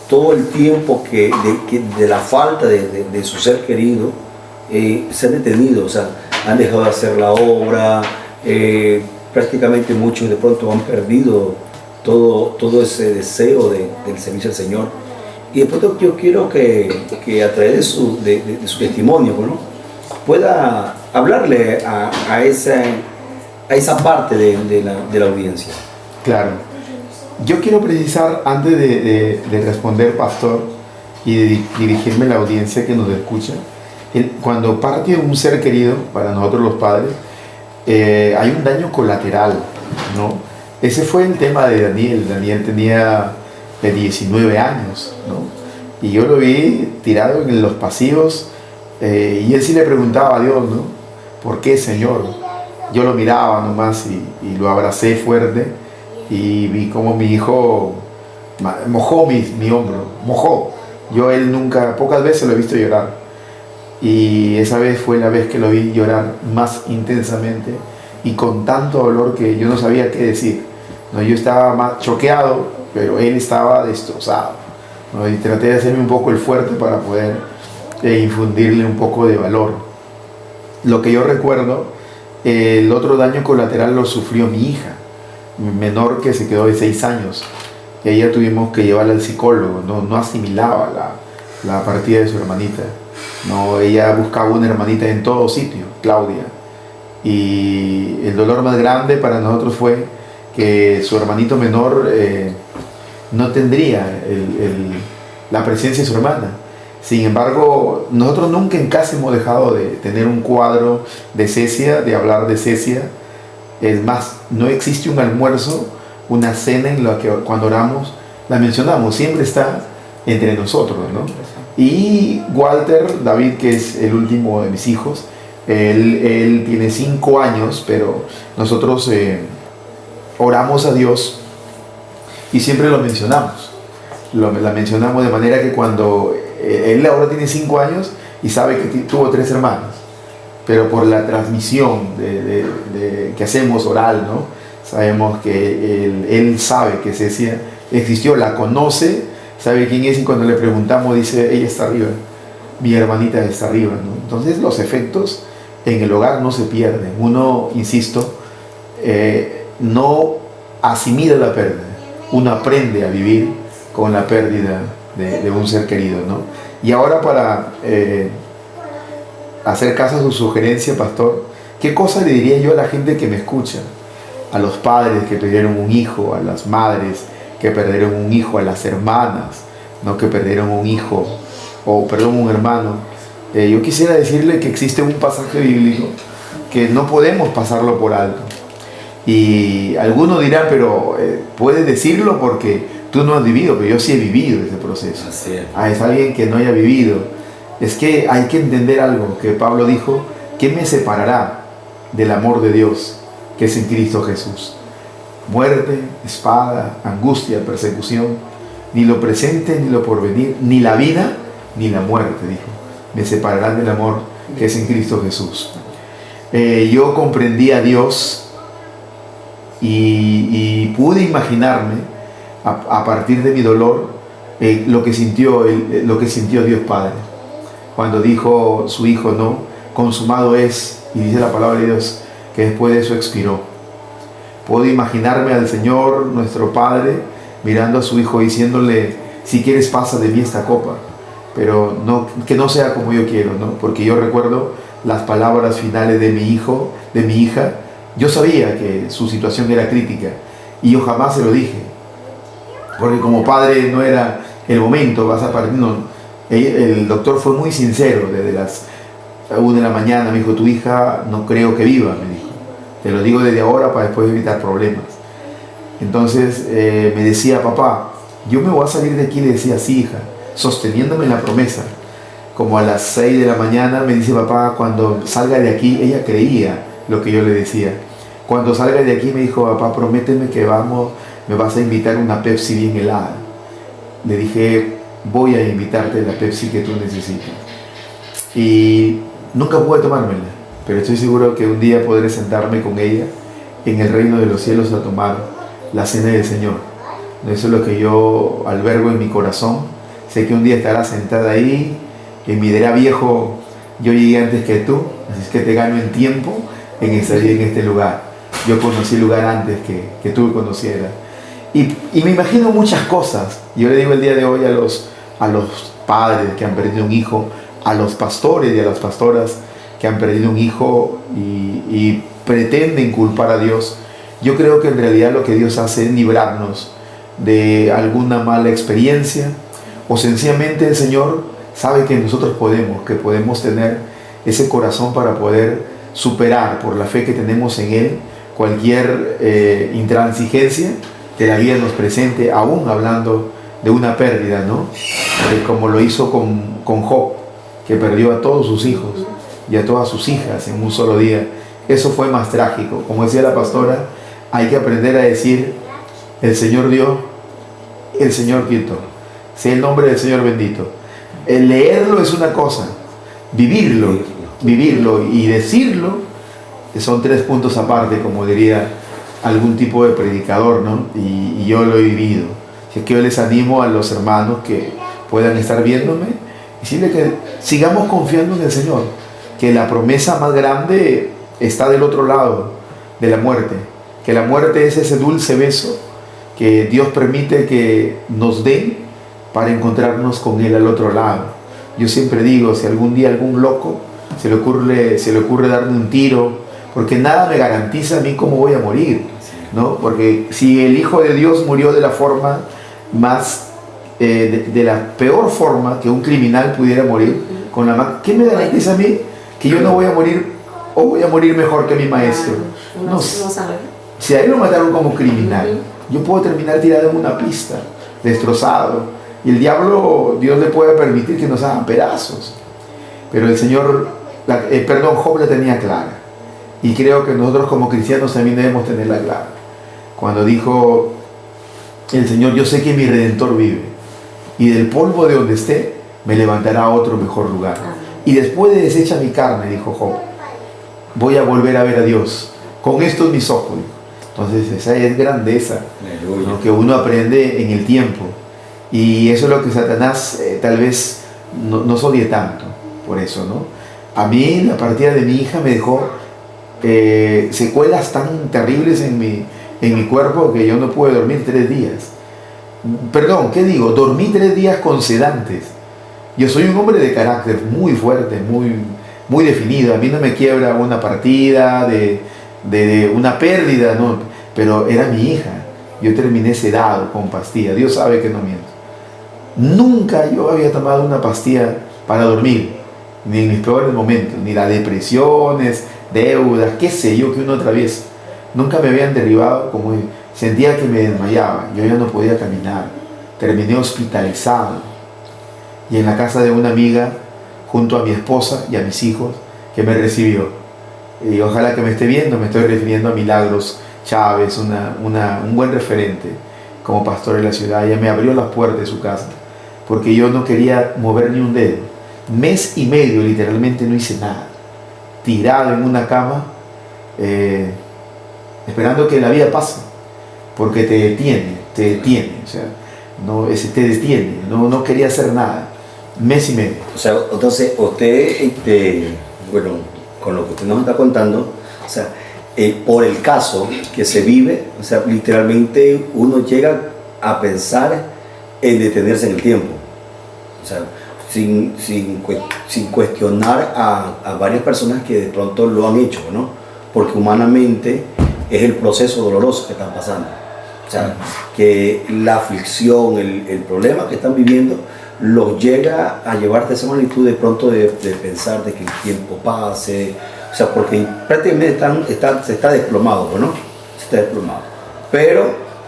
todo el tiempo de la falta de su ser querido, se han detenido, o sea, han dejado de hacer la obra, prácticamente muchos de pronto han perdido todo ese deseo del servicio al Señor. Y de pronto yo quiero que a través de su testimonio, ¿no?, pueda hablarle a esa parte de la audiencia. Claro. Yo quiero precisar, antes de responder, pastor, y de dirigirme a la audiencia que nos escucha, cuando parte un ser querido, para nosotros los padres, hay un daño colateral, ¿no? Ese fue el tema de Daniel. Daniel tenía 19 años, ¿no? Y yo lo vi tirado en los pasillos. Y él sí le preguntaba a Dios, ¿no? ¿Por qué, Señor? Yo lo miraba nomás y lo abracé fuerte y vi como mi hijo mojó mi hombro, mojó. Él nunca, pocas veces lo he visto llorar. Y esa vez fue la vez que lo vi llorar más intensamente y con tanto dolor que yo no sabía qué decir, ¿no? Yo estaba más choqueado, pero él estaba destrozado, ¿no? Y traté de hacerme un poco el fuerte para poder infundirle un poco de valor. Lo que yo recuerdo, el otro daño colateral lo sufrió mi hija menor, que se quedó de 6 años. Ella tuvimos que llevarla al psicólogo, no asimilaba la partida de su hermanita, no, ella buscaba una hermanita en todo sitio, Claudia, y el dolor más grande para nosotros fue que su hermanito menor no tendría la presencia de su hermana. Sin embargo, nosotros nunca en casa hemos dejado de tener un cuadro de Cecia, de hablar de Cecia. Es más, no existe un almuerzo, una cena en la que cuando oramos la mencionamos, siempre está entre nosotros, ¿no? Y Walter, David, que es el último de mis hijos, él tiene 5 años, pero nosotros oramos a Dios y siempre lo mencionamos. La mencionamos de manera que cuando él ahora tiene 5 años y sabe que tuvo 3 hermanos, pero por la transmisión que hacemos oral, ¿no? Sabemos que él sabe que Cecia existió, la conoce, sabe quién es, y cuando le preguntamos dice, ella está arriba, mi hermanita está arriba, ¿no? Entonces los efectos en el hogar no se pierden. Uno, insisto, no asimila la pérdida, uno aprende a vivir con la pérdida de un ser querido, ¿no? Y ahora, para hacer caso a su sugerencia, pastor, ¿qué cosa le diría yo a la gente que me escucha? A los padres que perdieron un hijo, a las madres que perdieron un hijo, a las hermanas, ¿no?, que perdieron un hijo, o perdón, un hermano. Yo quisiera decirle que existe un pasaje bíblico que no podemos pasarlo por alto. Y algunos dirán, pero puedes decirlo porque tú no has vivido, pero yo sí he vivido ese proceso. Así es. Es alguien que no haya vivido. Es que hay que entender algo que Pablo dijo: ¿qué me separará del amor de Dios que es en Cristo Jesús? Muerte, espada, angustia, persecución, ni lo presente ni lo porvenir, ni la vida ni la muerte, dijo, me separarán del amor que es en Cristo Jesús. Yo comprendí a Dios y pude imaginarme a partir de mi dolor lo que sintió Dios Padre cuando dijo su Hijo, no, consumado es, y dice la palabra de Dios que después de eso expiró. Puedo imaginarme al Señor, nuestro Padre, mirando a su Hijo diciéndole: si quieres pasa de mí esta copa, pero no, que no sea como yo quiero, ¿no? Porque yo recuerdo las palabras finales de mi hijo, de mi hija. Yo sabía que su situación era crítica y yo jamás se lo dije, porque como padre no era el momento, vas a partir, no. El doctor fue muy sincero desde las 1 de la mañana, me dijo: tu hija no creo que viva, me dijo, te lo digo desde ahora para después evitar problemas. Entonces me decía: papá, yo me voy a salir de aquí, le decía: sí, hija, sosteniéndome en la promesa. Como a las 6 de la mañana me dice: papá, cuando salga de aquí, ella creía lo que yo le decía, cuando salga de aquí, me dijo: papá, prométeme que me vas a invitar una Pepsi bien helada. Le dije: voy a invitarte la Pepsi que tú necesitas. Y nunca pude tomármela, pero estoy seguro que un día podré sentarme con ella en el reino de los cielos a tomar la cena del Señor. Eso es lo que yo albergo en mi corazón. Sé que un día estará sentada ahí y me dirá: viejo, yo llegué antes que tú, así es que te gano en tiempo en estar en este lugar. Yo conocí el lugar antes que tú conocieras. Y me imagino muchas cosas. Yo le digo el día de hoy a los padres que han perdido un hijo, a los pastores y a las pastoras que han perdido un hijo y pretenden culpar a Dios. Yo creo que en realidad lo que Dios hace es librarnos de alguna mala experiencia, o sencillamente el Señor sabe que nosotros podemos tener ese corazón para poder superar por la fe que tenemos en Él cualquier intransigencia que la vida nos presente, aún hablando de una pérdida, ¿no? Como lo hizo con Job, que perdió a todos sus hijos y a todas sus hijas en un solo día. Eso fue más trágico. Como decía la pastora, hay que aprender a decir: el Señor dio, el Señor quitó, sea el nombre del Señor bendito. El leerlo es una cosa, vivirlo y decirlo son 3 puntos aparte, como diría algún tipo de predicador, ¿no? Y yo lo he vivido. Así que yo les animo a los hermanos que puedan estar viéndome y decirle que sigamos confiando en el Señor, que la promesa más grande está del otro lado de la muerte, que la muerte es ese dulce beso que Dios permite que nos den para encontrarnos con Él al otro lado. Yo siempre digo, si algún día algún loco se le ocurre darme un tiro, porque nada me garantiza a mí cómo voy a morir, ¿no? Porque si el Hijo de Dios murió de la forma más, de la peor forma que un criminal pudiera morir, ¿qué me garantiza a mí que yo no voy a morir o voy a morir mejor que mi maestro? No sabe. Si a él lo mataron como criminal, yo puedo terminar tirado en una pista, destrozado, y el diablo, Dios le puede permitir que nos hagan pedazos. Pero el Señor, Job la tenía clara, y creo que nosotros como cristianos también debemos tenerla clara. Cuando dijo el Señor: yo sé que mi Redentor vive, y del polvo de donde esté me levantará a otro mejor lugar. Y después de deshecha mi carne, dijo Job, voy a volver a ver a Dios con estos mis ojos. Entonces esa es grandeza, ¿no? Que uno aprende en el tiempo, y eso es lo que Satanás tal vez no odie tanto por eso, ¿no? A mí la partida de mi hija me dejó secuelas tan terribles en mi cuerpo que yo no pude dormir 3 días. Perdón, ¿qué digo? Dormí 3 días con sedantes. Yo soy un hombre de carácter muy fuerte, muy definido. A mí no me quiebra una partida de una pérdida, no, pero era mi hija. Yo terminé sedado con pastilla. Dios sabe que no miento. Nunca yo había tomado una pastilla para dormir, ni en mis peores momentos, ni las depresiones, deudas, qué sé yo que uno atraviesa. nunca me habían derribado, como sentía que me desmayaba, yo ya no podía caminar, terminé hospitalizado y en la casa de una amiga junto a mi esposa y a mis hijos que me recibió. Y ojalá que me esté viendo, me estoy refiriendo a Milagros Chávez, un buen referente como pastor en la ciudad. Ella me abrió las puertas de su casa porque yo no quería mover ni un dedo. Mes y medio literalmente no hice nada, tirado en una cama, esperando que la vida pase, porque te detiene, o sea, no, te detiene, no quería hacer nada, mes y medio. O sea, entonces usted, bueno, con lo que usted nos está contando, o sea, por el caso que se vive, o sea, literalmente uno llega a pensar en detenerse en el tiempo, o sea, sin cuestionar a varias personas que de pronto lo han hecho, ¿no? Porque humanamente es el proceso doloroso que están pasando. O sea, que la aflicción, el problema que están viviendo, los llega a llevarte a esa magnitud de pronto de pensar de que el tiempo pase. O sea, porque prácticamente se está desplomado, ¿no? Se está desplomado. Pero,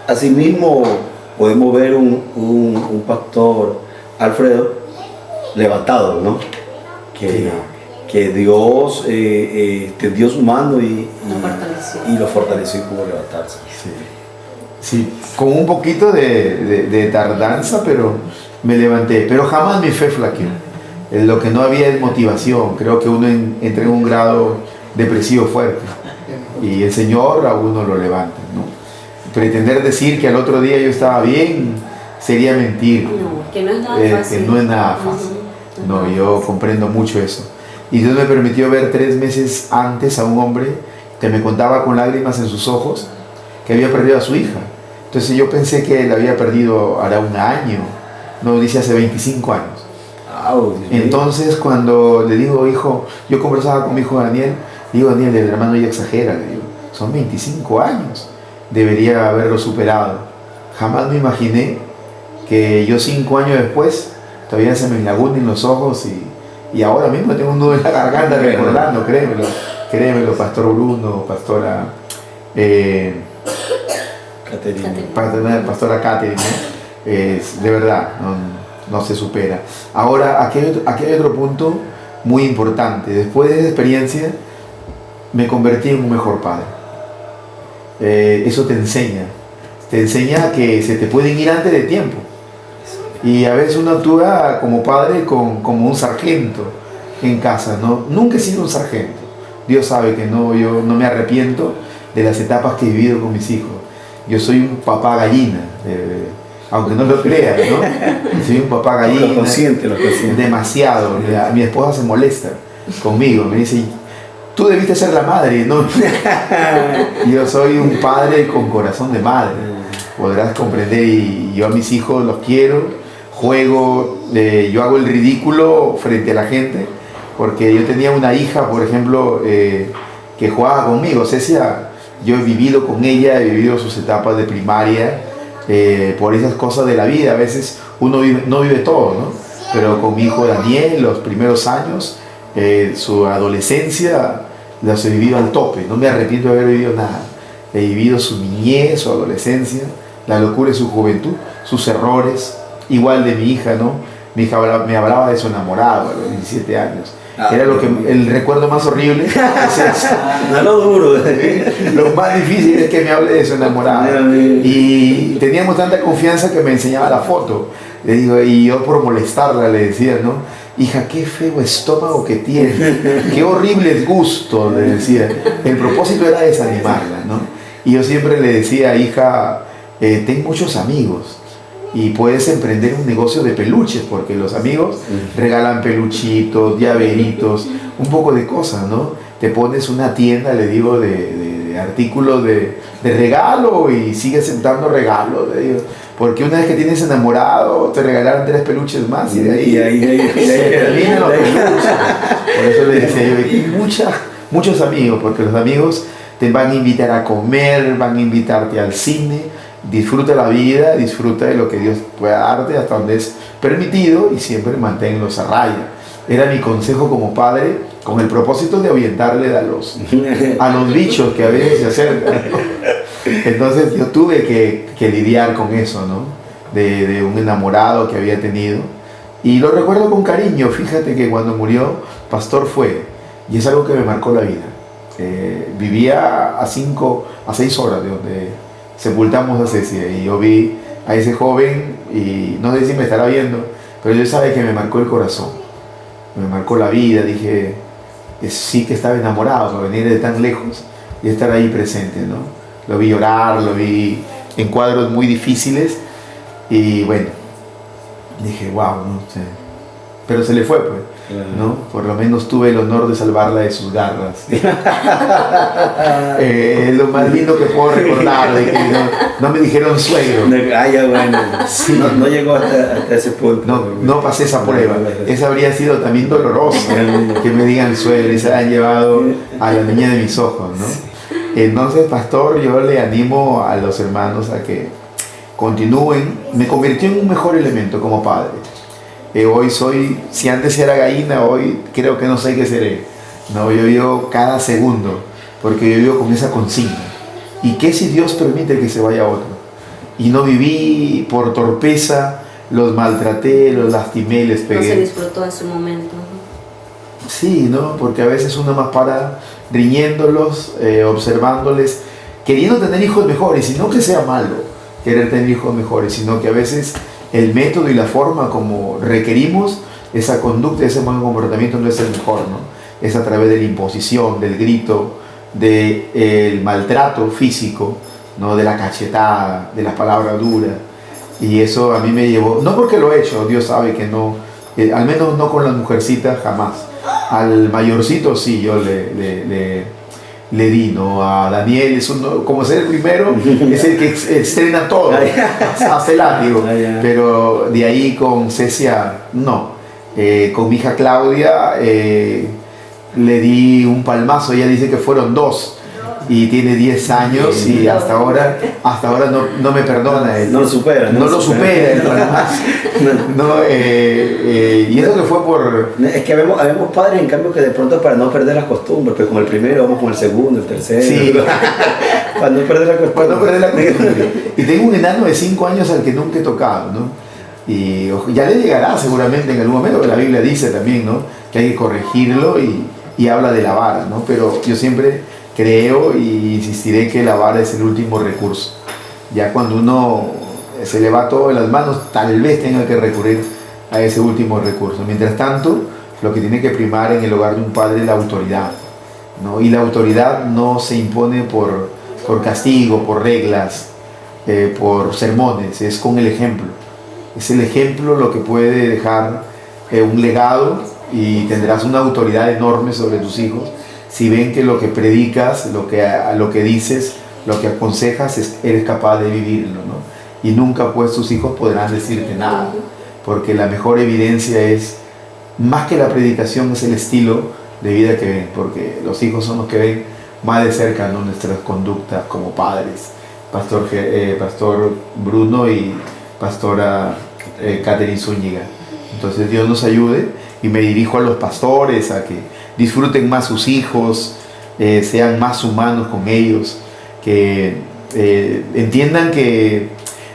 asimismo, podemos ver un pastor, Alfredo, levantado, ¿no? Que Dios tendió su mano y lo fortaleció y pudo levantarse. Sí, con un poquito de tardanza, pero me levanté. Pero jamás mi fe flaqueó. Lo que no había es motivación. Creo que uno entra en un grado depresivo fuerte y el Señor a uno lo levanta, ¿no? Pretender decir que al otro día yo estaba bien sería mentir. No, que no es nada fácil. Que no es nada fácil. No, yo comprendo mucho eso. Y Dios me permitió ver 3 meses antes a un hombre que me contaba con lágrimas en sus ojos que había perdido a su hija. Entonces yo pensé que la había perdido hará un año, no, dice hace 25 años. Entonces cuando le digo, hijo, yo conversaba con mi hijo Daniel, digo, Daniel, el hermano ya exagera, le digo, son 25 años, debería haberlo superado. Jamás me imaginé que yo 5 años después todavía se me enlagunen los ojos y ahora mismo tengo un nudo en la garganta recordando, créemelo, Pastor Bruno, Pastora Pastora Catherine, de verdad, no se supera. Ahora, aquí hay otro punto muy importante. Después de esa experiencia, me convertí en un mejor padre. Eso te enseña que se te pueden ir antes de tiempo. Y a veces uno actúa como padre como un sargento en casa, ¿no? Nunca he sido un sargento. Dios sabe que no, yo no me arrepiento de las etapas que he vivido con mis hijos. Yo soy un papá gallina, aunque no lo creas, ¿no? Soy un papá gallina. Lo consciente. Demasiado. Mi esposa se molesta conmigo, me dice, tú debiste ser la madre, ¿no? Yo soy un padre con corazón de madre, podrás comprender, y yo a mis hijos los quiero, juego, yo hago el ridículo frente a la gente, porque yo tenía una hija, por ejemplo, que jugaba conmigo, Cecia. Yo he vivido con ella, he vivido sus etapas de primaria, por esas cosas de la vida. A veces uno no vive todo, ¿no? Pero con mi hijo Daniel, los primeros años, su adolescencia, las he vivido al tope. No me arrepiento de haber vivido nada. He vivido su niñez, su adolescencia, la locura de su juventud, sus errores. Igual de mi hija, ¿no? Mi hija me hablaba de su enamorado a los 17 años. Era el recuerdo más horrible. No lo duro. Lo más difícil es que me hable de su enamorada. Y teníamos tanta confianza que me enseñaba la foto. Le digo, y yo por molestarla le decía, ¿no? Hija, qué feo estómago que tiene, qué horribles gustos, le decía. El propósito era desanimarla, ¿no? Y yo siempre le decía, hija, ten muchos amigos y puedes emprender un negocio de peluches, porque los amigos regalan peluchitos, llaveritos, un poco de cosas, ¿no? Te pones una tienda, le digo, de artículos de regalo y sigues dando regalos, le digo, porque una vez que tienes enamorado te regalaron 3 peluches más y de ahí terminan los peluches. Por eso le decía yo, y muchos amigos, porque los amigos te van a invitar a comer, van a invitarte al cine. Disfruta la vida, disfruta de lo que Dios pueda darte hasta donde es permitido y siempre manténlos a raya. Era mi consejo como padre, con el propósito de ahuyentarle a los bichos que a veces se acercan, ¿no? Entonces yo tuve que lidiar con eso, ¿no? De un enamorado que había tenido. Y lo recuerdo con cariño. Fíjate que cuando murió, pastor fue, y es algo que me marcó la vida. Vivía a 6 horas de donde sepultamos a Cecia, y yo vi a ese joven, y no sé si me estará viendo, pero yo sabe que me marcó el corazón, me marcó la vida. Dije, sí que estaba enamorado, venir de tan lejos y estar ahí presente, ¿no? Lo vi llorar, lo vi en cuadros muy difíciles, y bueno, dije, wow, ¿no? Pero se le fue, pues, ¿no? Por lo menos tuve el honor de salvarla de sus garras. Es lo más lindo que puedo recordar, de que no me dijeron suegro. Ah, ya, bueno. Sí. No llegó hasta ese punto. No pasé esa prueba. Esa habría sido también dolorosa, que me digan suegro y se hayan llevado a la niña de mis ojos, ¿no? Entonces, pastor, yo le animo a los hermanos a que continúen. Me convirtió en un mejor elemento como padre. Hoy soy, si antes era gallina, hoy creo que no sé qué seré. No, yo vivo cada segundo, porque yo vivo con esa consigna. ¿Y qué si Dios permite que se vaya otro? Y no viví por torpeza, los maltraté, los lastimé, les pegué. No se disfrutó en su momento. Sí, ¿no? Porque a veces uno más para riñéndolos, observándoles, queriendo tener hijos mejores, y no que sea malo querer tener hijos mejores, sino que a veces el método y la forma como requerimos esa conducta, ese buen comportamiento no es el mejor, ¿no? Es a través de la imposición, del grito, del maltrato físico, ¿no? De la cachetada, de las palabras duras. Y eso a mí me llevó, no porque lo he hecho, Dios sabe que no, al menos no con las mujercitas jamás. Al mayorcito sí, yo le di, ¿no? A Daniel, es como ser el primero, es el que estrena todo, hace el látigo. Pero de ahí con Cecia, no. Con mi hija Claudia le di un palmazo. Ella dice que fueron 2, y tiene 10 años y hasta ahora no me perdona. No lo supera. No lo supera. Y eso que fue por... Es que habemos padres, en cambio, que de pronto, para no perder las costumbres, pues con el primero vamos con el segundo, el tercero. Sí. Para no perder la costumbre. Y tengo un enano de 5 años al que nunca he tocado, ¿no? Y ya le llegará seguramente en algún momento, que la Biblia dice también, ¿no? Que hay que corregirlo, y habla de la vara, ¿no? Pero yo siempre creo y insistiré que la vara es el último recurso. Ya cuando uno se le va todo en las manos, tal vez tenga que recurrir a ese último recurso. Mientras tanto, lo que tiene que primar en el hogar de un padre es la autoridad, ¿no? Y la autoridad no se impone por castigo, por reglas, por sermones, es con el ejemplo. Es el ejemplo lo que puede dejar un legado, y tendrás una autoridad enorme sobre tus hijos si ven que lo que predicas, lo que dices, lo que aconsejas, eres capaz de vivirlo, ¿no? Y nunca pues tus hijos podrán decirte nada, porque la mejor evidencia es, más que la predicación, es el estilo de vida que ven, porque los hijos son los que ven más de cerca, ¿no? Nuestras conductas como padres. Pastor Bruno y pastora Catherine Zúñiga. Entonces Dios nos ayude, y me dirijo a los pastores a que disfruten más sus hijos, sean más humanos con ellos, que entiendan que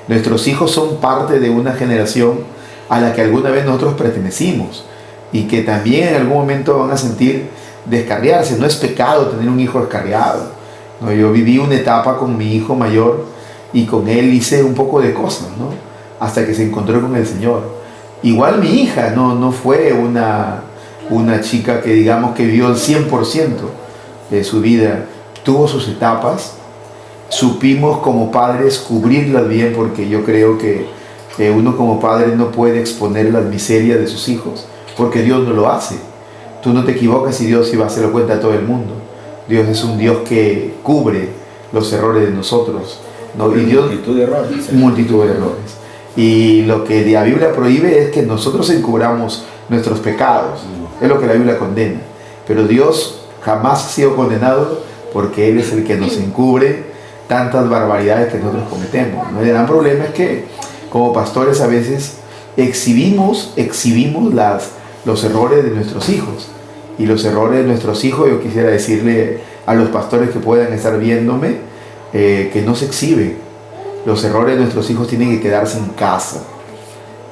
nuestros hijos son parte de una generación a la que alguna vez nosotros pertenecimos, y que también en algún momento van a sentir descarriarse. No es pecado tener un hijo descarriado, ¿no? Yo viví una etapa con mi hijo mayor, y con él hice un poco de cosas, ¿no? Hasta que se encontró con el Señor. Igual mi hija no fue una chica que digamos que vivió el 100% de su vida. Tuvo sus etapas, supimos como padres cubrirlas bien, porque yo creo que uno como padre no puede exponer las miserias de sus hijos, porque Dios no lo hace. Tú no te equivocas y Dios iba a hacerlo cuenta a todo el mundo. Dios es un Dios que cubre los errores de nosotros, ¿no? Y Dios, multitud de errores. Multitud de errores. Y lo que la Biblia prohíbe es que nosotros encubramos nuestros pecados. Es lo que la Biblia condena. Pero Dios jamás ha sido condenado, porque Él es el que nos encubre tantas barbaridades que nosotros cometemos, ¿no? El gran problema es que como pastores a veces exhibimos los errores de nuestros hijos. Y los errores de nuestros hijos, yo quisiera decirle a los pastores que puedan estar viéndome, que no se exhiben. Los errores de nuestros hijos tienen que quedarse en casa.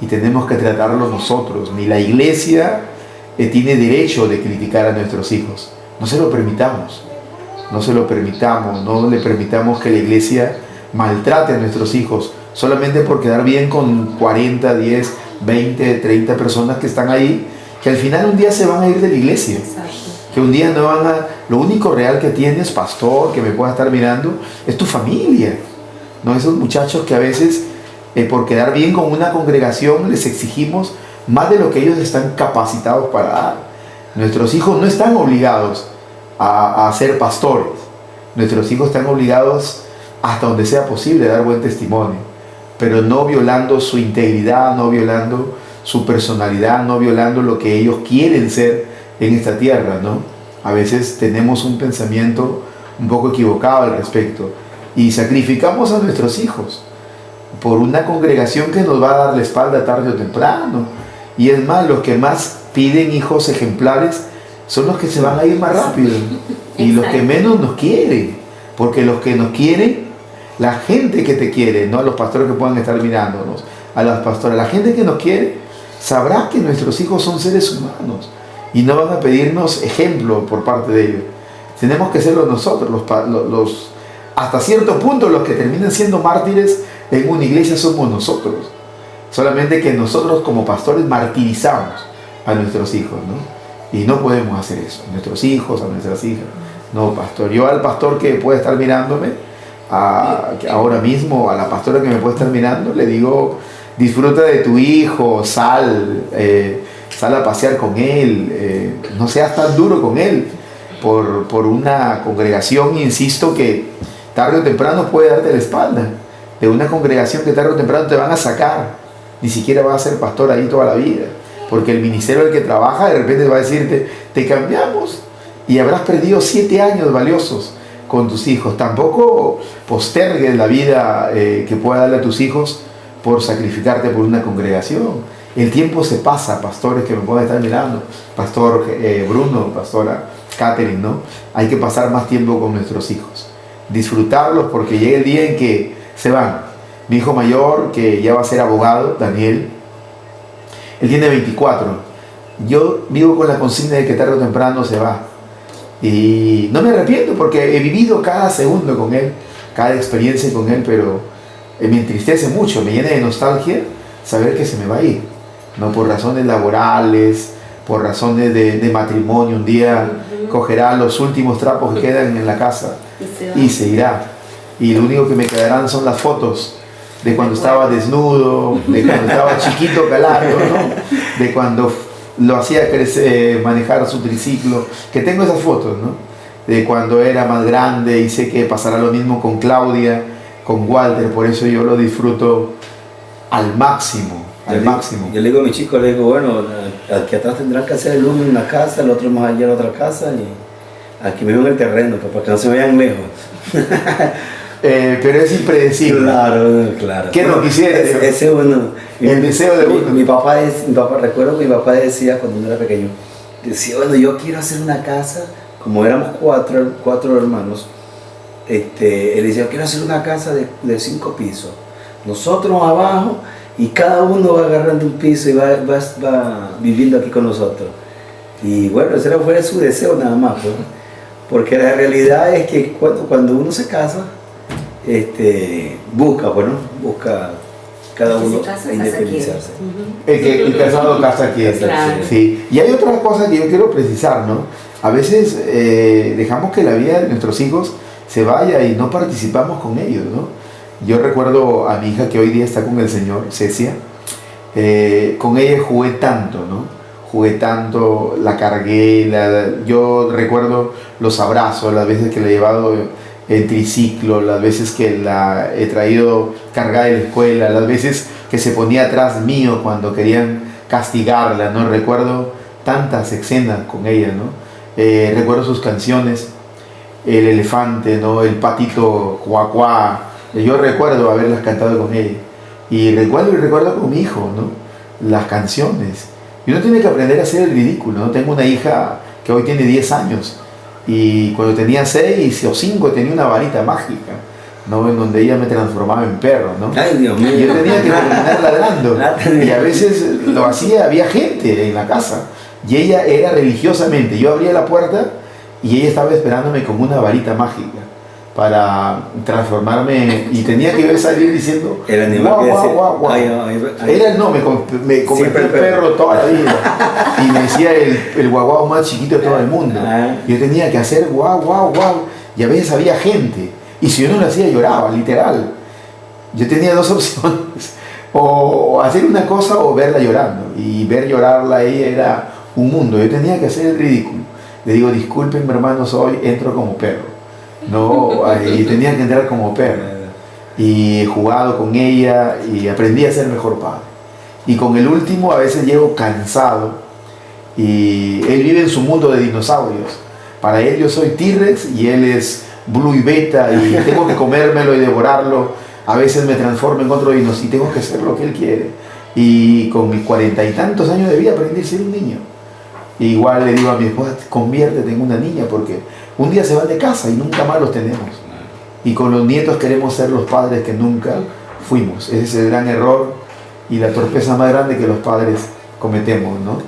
Y tenemos que tratarlos nosotros. Ni la iglesia tiene derecho de criticar a nuestros hijos. No se lo permitamos. No se lo permitamos. No le permitamos que la iglesia maltrate a nuestros hijos solamente por quedar bien con 40, 10, 20, 30 personas que están ahí, que al final un día se van a ir de la iglesia. Exacto. Que un día no van a... Lo único real que tienes, pastor, que me pueda estar mirando, es tu familia. No esos muchachos que a veces, por quedar bien con una congregación, les exigimos más de lo que ellos están capacitados para dar. Nuestros hijos no están obligados a ser pastores. Nuestros hijos están obligados, hasta donde sea posible, a dar buen testimonio, pero no violando su integridad, no violando su personalidad, no violando lo que ellos quieren ser en esta tierra, ¿no? A veces tenemos un pensamiento un poco equivocado al respecto y sacrificamos a nuestros hijos por una congregación que nos va a dar la espalda tarde o temprano. Y es más, los que más piden hijos ejemplares son los que se van a ir más rápido y los que menos nos quieren, porque los que nos quieren, la gente que te quiere, no a los pastores que puedan estar mirándonos, a las pastoras, la gente que nos quiere sabrá que nuestros hijos son seres humanos y no van a pedirnos ejemplo por parte de ellos. Tenemos que serlo nosotros, hasta cierto punto los que terminan siendo mártires en una iglesia somos nosotros. Solamente que nosotros como pastores martirizamos a nuestros hijos, ¿no? Y no podemos hacer eso, a nuestros hijos, a nuestras hijas. No, pastor, yo al pastor que puede estar mirándome, ahora mismo, a la pastora que me puede estar mirando, le digo, disfruta de tu hijo, sal a pasear con él, no seas tan duro con él, por una congregación, insisto, que tarde o temprano puede darte la espalda, de una congregación que tarde o temprano te van a sacar, ni siquiera vas a ser pastor ahí toda la vida, porque el ministerio al que trabaja de repente va a decirte, te cambiamos, y habrás perdido 7 años valiosos con tus hijos. Tampoco postergues la vida que pueda darle a tus hijos por sacrificarte por una congregación. El tiempo se pasa, pastores que me pueden estar mirando, pastor Bruno, pastora Catherine, ¿no? Hay que pasar más tiempo con nuestros hijos, disfrutarlos, porque llega el día en que se van. Mi hijo mayor, que ya va a ser abogado, Daniel, él tiene 24. Yo vivo con la consigna de que tarde o temprano se va. Y no me arrepiento porque he vivido cada segundo con él, cada experiencia con él, pero me entristece mucho, me llena de nostalgia saber que se me va a ir, no por razones laborales, por razones de matrimonio. Un día cogerá los últimos trapos que quedan en la casa y se irá. Y lo único que me quedarán son las fotos de cuando estaba desnudo, de cuando estaba chiquito calado, ¿no? De cuando lo hacía crecer, manejar su triciclo, que tengo esas fotos, ¿no? De cuando era más grande, y sé que pasará lo mismo con Claudia, con Walter, por eso yo lo disfruto al máximo, al máximo. Yo le digo a mi chico, le digo, bueno, aquí atrás tendrán que hacer el uno en una casa, el otro más allá en otra casa, y aquí mismo en el terreno, para que no se vean lejos. Pero es impredecible. Claro, claro. ¿Qué no quisiera? Ese uno. El deseo de uno. Mi papá, recuerdo que mi papá decía cuando uno era pequeño, decía, bueno, yo quiero hacer una casa, como éramos cuatro hermanos, él decía, quiero hacer una casa de 5 pisos, nosotros abajo, y cada uno va agarrando un piso y va viviendo aquí con nosotros. Y bueno, ese fue su deseo nada más, ¿no? Porque la realidad es que cuando uno se casa, busca cada uno independizarse. El casado casa aquí. Claro. Sí. Y hay otra cosa que yo quiero precisar, ¿no? A veces dejamos que la vida de nuestros hijos se vaya y no participamos con ellos, ¿no? Yo recuerdo a mi hija que hoy día está con el Señor, Cecia. Con ella jugué tanto, ¿no? Jugué tanto, la cargué, yo recuerdo los abrazos, las veces que la he llevado en triciclo, las veces que la he traído cargada de la escuela, las veces que se ponía atrás mío cuando querían castigarla, ¿no? Recuerdo tantas escenas con ella, ¿no? Recuerdo sus canciones, el elefante, ¿no? El patito cuacuá. Yo recuerdo haberlas cantado con ella. Y recuerdo con mi hijo, ¿no? Las canciones. Y uno tiene que aprender a hacer el ridículo, ¿no? Tengo una hija que hoy tiene 10 años y cuando tenía 6 o 5 tenía una varita mágica, ¿no? En donde ella me transformaba en perro, ¿no? Ay, Dios mío. Y yo tenía que terminar ladrando. Y a veces lo hacía, había gente en la casa. Y ella era religiosamente. Yo abría la puerta y ella estaba esperándome con una varita mágica para transformarme. Y tenía que salir diciendo: El animal guau, que guau, decía, guau, guau. ay. Era no, me convertí en perro toda la vida. Y me decía el guau guau más chiquito de todo el mundo. Yo tenía que hacer guau, guau, guau. Y a veces había gente. Y si yo no lo hacía, lloraba, literal. Yo tenía dos opciones: o hacer una cosa o verla llorando. Y ver llorarla a ella era un mundo. Yo tenía que hacer el ridículo. Le digo: disculpen, hermanos, hoy entro como perro. No, y tenía que entrar como perro. Y he jugado con ella y aprendí a ser mejor padre. Y con el último a veces llego cansado. Y él vive en su mundo de dinosaurios. Para él yo soy T-Rex y él es Blue y Beta y tengo que comérmelo y devorarlo. A veces me transformo en otro dinosaurio y tengo que hacer lo que él quiere. Y con mis 40 y tantos años de vida aprendí a ser un niño. Y igual le digo a mi esposa: conviértete en una niña, porque un día se van de casa y nunca más los tenemos. Y con los nietos queremos ser los padres que nunca fuimos. Ese es el gran error y la torpeza más grande que los padres cometemos, ¿no?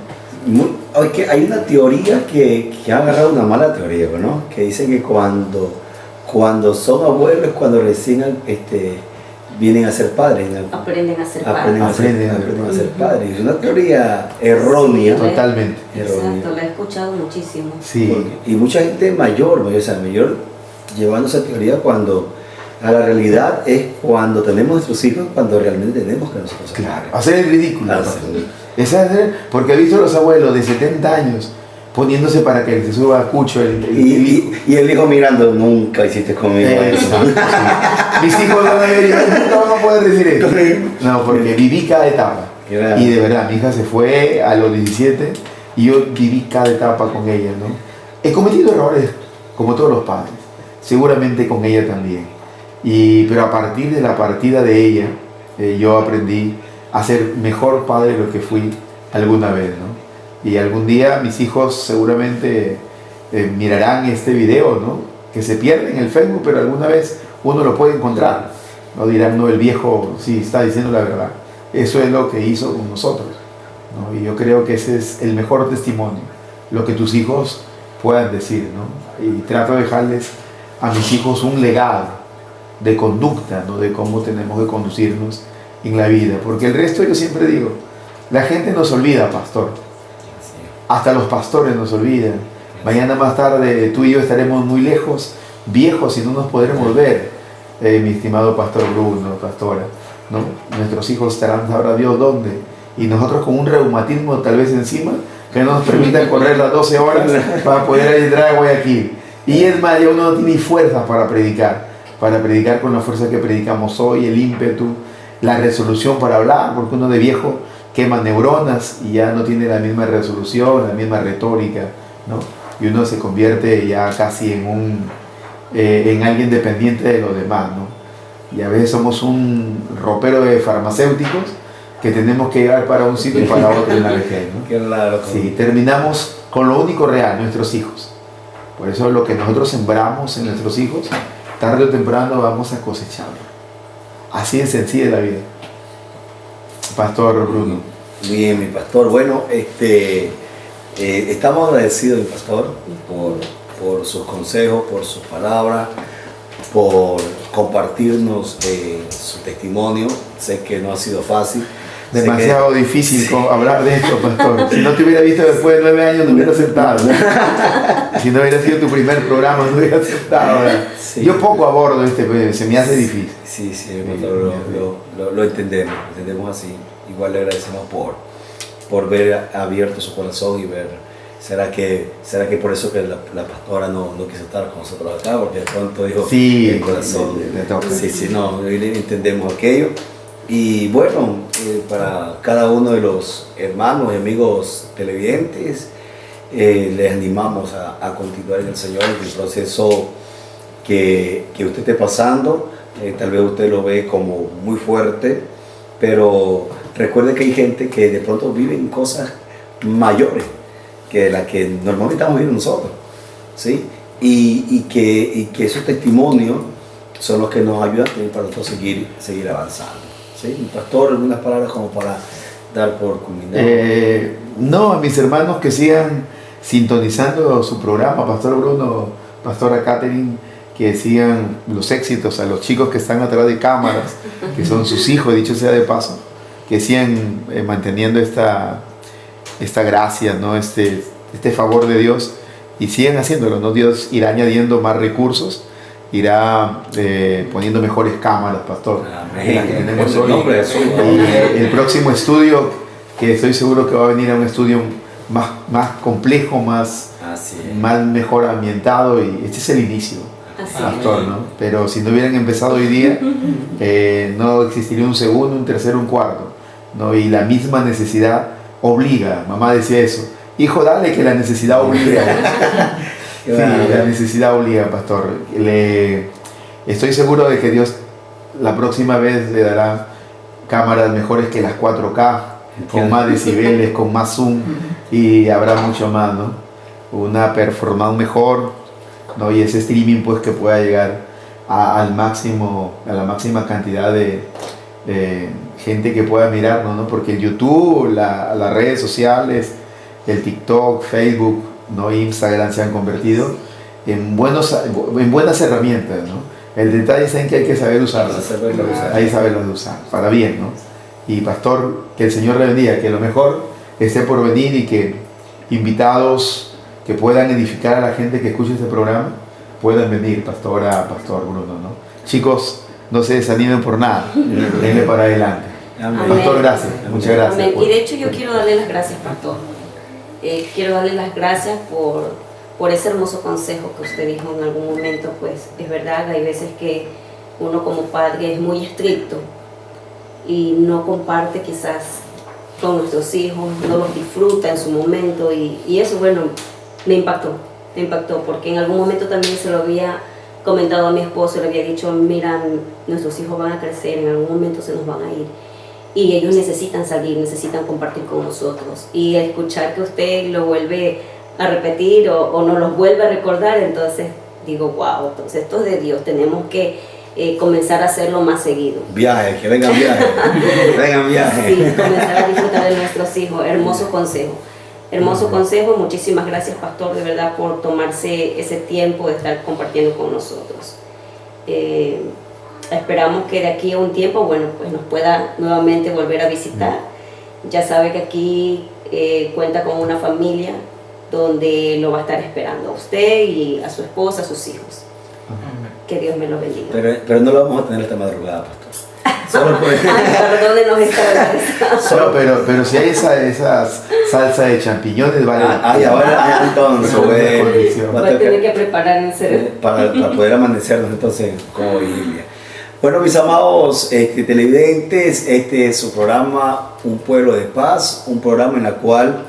Hay una teoría que ha agarrado una mala teoría, ¿no? Que dice que cuando son abuelos es cuando recién vienen a ser padres. Aprenden a ser padres. Aprenden a ser padres. Es una teoría errónea. Sí, Totalmente. Exacto, la he escuchado muchísimo. Sí. Y mucha gente mayor llevando esa teoría cuando a la realidad es cuando tenemos nuestros hijos, cuando realmente tenemos que nosotros hacer. Claro, hacer el ridículo. Hacer. Porque he visto a los abuelos de 70 años poniéndose para que se suba a Cucho y el hijo mirando: nunca hiciste conmigo eso. Sí. Mis hijos van a ver y nunca van a poder decir esto. No, porque viví cada etapa. Claro. Y de verdad, mi hija se fue a los 17 y yo viví cada etapa con ella, ¿no? He cometido errores, como todos los padres, seguramente con ella también. Pero a partir de la partida de ella, yo aprendí a ser mejor padre de lo que fui alguna vez, ¿no? Y algún día mis hijos seguramente mirarán este video, ¿no? Que se pierde en el Facebook, pero alguna vez uno lo puede encontrar. No dirán: no, el viejo sí está diciendo la verdad. Eso es lo que hizo con nosotros, ¿no? Y yo creo que ese es el mejor testimonio, lo que tus hijos puedan decir, ¿no? Y trato de dejarles a mis hijos un legado de conducta, ¿no? De cómo tenemos que conducirnos en la vida. Porque el resto, yo siempre digo, la gente nos olvida, pastor. Hasta los pastores nos olvidan. Mañana más tarde tú y yo estaremos muy lejos, viejos, y no nos podremos ver, mi estimado pastor Bruno, pastora, ¿no? Nuestros hijos estarán, sabrá Dios dónde. Y nosotros con un reumatismo tal vez encima, que no nos permita correr las 12 horas para poder entrar a Guayaquil. Y es más, ya uno no tiene fuerzas para predicar con la fuerza que predicamos hoy, el ímpetu, la resolución para hablar, porque uno de viejo quema neuronas y ya no tiene la misma resolución, la misma retórica, ¿no? Y uno se convierte ya casi en alguien dependiente de los demás, ¿no? Y a veces somos un ropero de farmacéuticos que tenemos que llevar para un sitio y para otro en la vejez, ¿no? Claro. Sí, terminamos con lo único real, nuestros hijos. Por eso lo que nosotros sembramos en nuestros hijos, tarde o temprano vamos a cosecharlo. Así de sencilla es la vida. Pastor Bruno. Bien, mi pastor. Bueno, estamos agradecidos, mi pastor, por sus consejos, por sus palabras, por compartirnos su testimonio. Sé que no ha sido fácil. Demasiado difícil hablar de esto, pastor. Si no te hubiera visto después de 9 años, no hubiera aceptado. Si no hubiera sido tu primer programa, no hubiera aceptado. Sí. Yo poco abordo se me hace difícil. Sí, pastor, lo entendemos así. Igual le agradecemos por ver abierto su corazón y ver, ¿será que por eso que la pastora no quiso estar con nosotros acá? Porque de pronto dijo, sí, el corazón. Sí, no, entendemos aquello. Y bueno, para cada uno de los hermanos y amigos televidentes, les animamos a continuar en el Señor, en el proceso que usted esté pasando. Tal vez usted lo ve como muy fuerte, pero recuerde que hay gente que de pronto viven cosas mayores que las que normalmente estamos viendo nosotros, ¿sí? Y que esos testimonios son los que nos ayudan también para nosotros seguir avanzando, ¿sí? Pastor, algunas palabras como para dar por culminado. No, a mis hermanos que sigan sintonizando su programa, Pastor Bruno, Pastora Catherine, que sigan los éxitos, a los chicos que están atrás de cámaras, que son sus hijos, dicho sea de paso, que sigan manteniendo esta gracia, ¿no? este favor de Dios, y sigan haciéndolo, ¿no? Dios irá añadiendo más recursos, irá poniendo mejores cámaras, Pastor. Amén. Las que tenemos hoy. Nombre de Jesús. Y el próximo estudio, que estoy seguro que va a venir a un estudio más complejo, más mejor ambientado, y este es el inicio, Pastor, ¿no? Pero si no hubieran empezado hoy día, no existiría un segundo, un tercero, un cuarto, ¿no? Y la misma necesidad obliga. Mamá decía eso: hijo, dale, que la necesidad obliga. Sí, la necesidad obliga, Pastor. Estoy seguro de que Dios la próxima vez le dará cámaras mejores que las 4K, con más decibeles, con más zoom, y habrá mucho más, ¿no? Una performance mejor, ¿no? Y ese streaming, pues, que pueda llegar a la máxima cantidad de gente que pueda mirarnos, ¿no? Porque el YouTube, las redes sociales, el TikTok, Facebook, ¿no? Instagram se han convertido en buenas herramientas, ¿no? El detalle es en que hay que saber usarlas. Hay que saberlas usar para bien, ¿no? Y Pastor, que el Señor le bendiga, que lo mejor esté por venir, y que invitados que puedan edificar a la gente que escuche este programa puedan venir, Pastor Bruno, ¿no? Chicos, no se desanimen por nada, denle para adelante. Amén. Pastor, gracias, muchas gracias. Amén. Y de hecho yo quiero darle las gracias, Pastor. Quiero darle las gracias por ese hermoso consejo que usted dijo en algún momento. Pues es verdad, hay veces que uno como padre es muy estricto y no comparte quizás con nuestros hijos, no los disfruta en su momento, y eso, bueno, me impactó, porque en algún momento también se lo había comentado a mi esposo, le había dicho: mira, nuestros hijos van a crecer, en algún momento se nos van a ir, y ellos necesitan salir, necesitan compartir con nosotros, y escuchar que usted lo vuelve a repetir o nos los vuelve a recordar, entonces digo, wow, entonces esto es de Dios, tenemos que comenzar a hacerlo más seguido. Viajes, que vengan viajes, Sí, comenzar a disfrutar de nuestros hijos. Hermoso consejo. Hermoso consejo. Muchísimas gracias, Pastor, de verdad, por tomarse ese tiempo de estar compartiendo con nosotros. Esperamos que de aquí a un tiempo, bueno, pues nos pueda nuevamente volver a visitar. Ya sabe que aquí cuenta con una familia donde lo va a estar esperando a usted y a su esposa, a sus hijos. Que Dios me lo bendiga. Pero no lo vamos a tener esta madrugada, Pastor. Solo por perdónenos esta verdad. Pero si hay esa salsa de champiñones, vale. Entonces, va a tener que preparar en serio. Para poder amanecernos entonces como vigilia. Bueno, mis amados televidentes, este es su programa Un Pueblo de Paz, un programa en el cual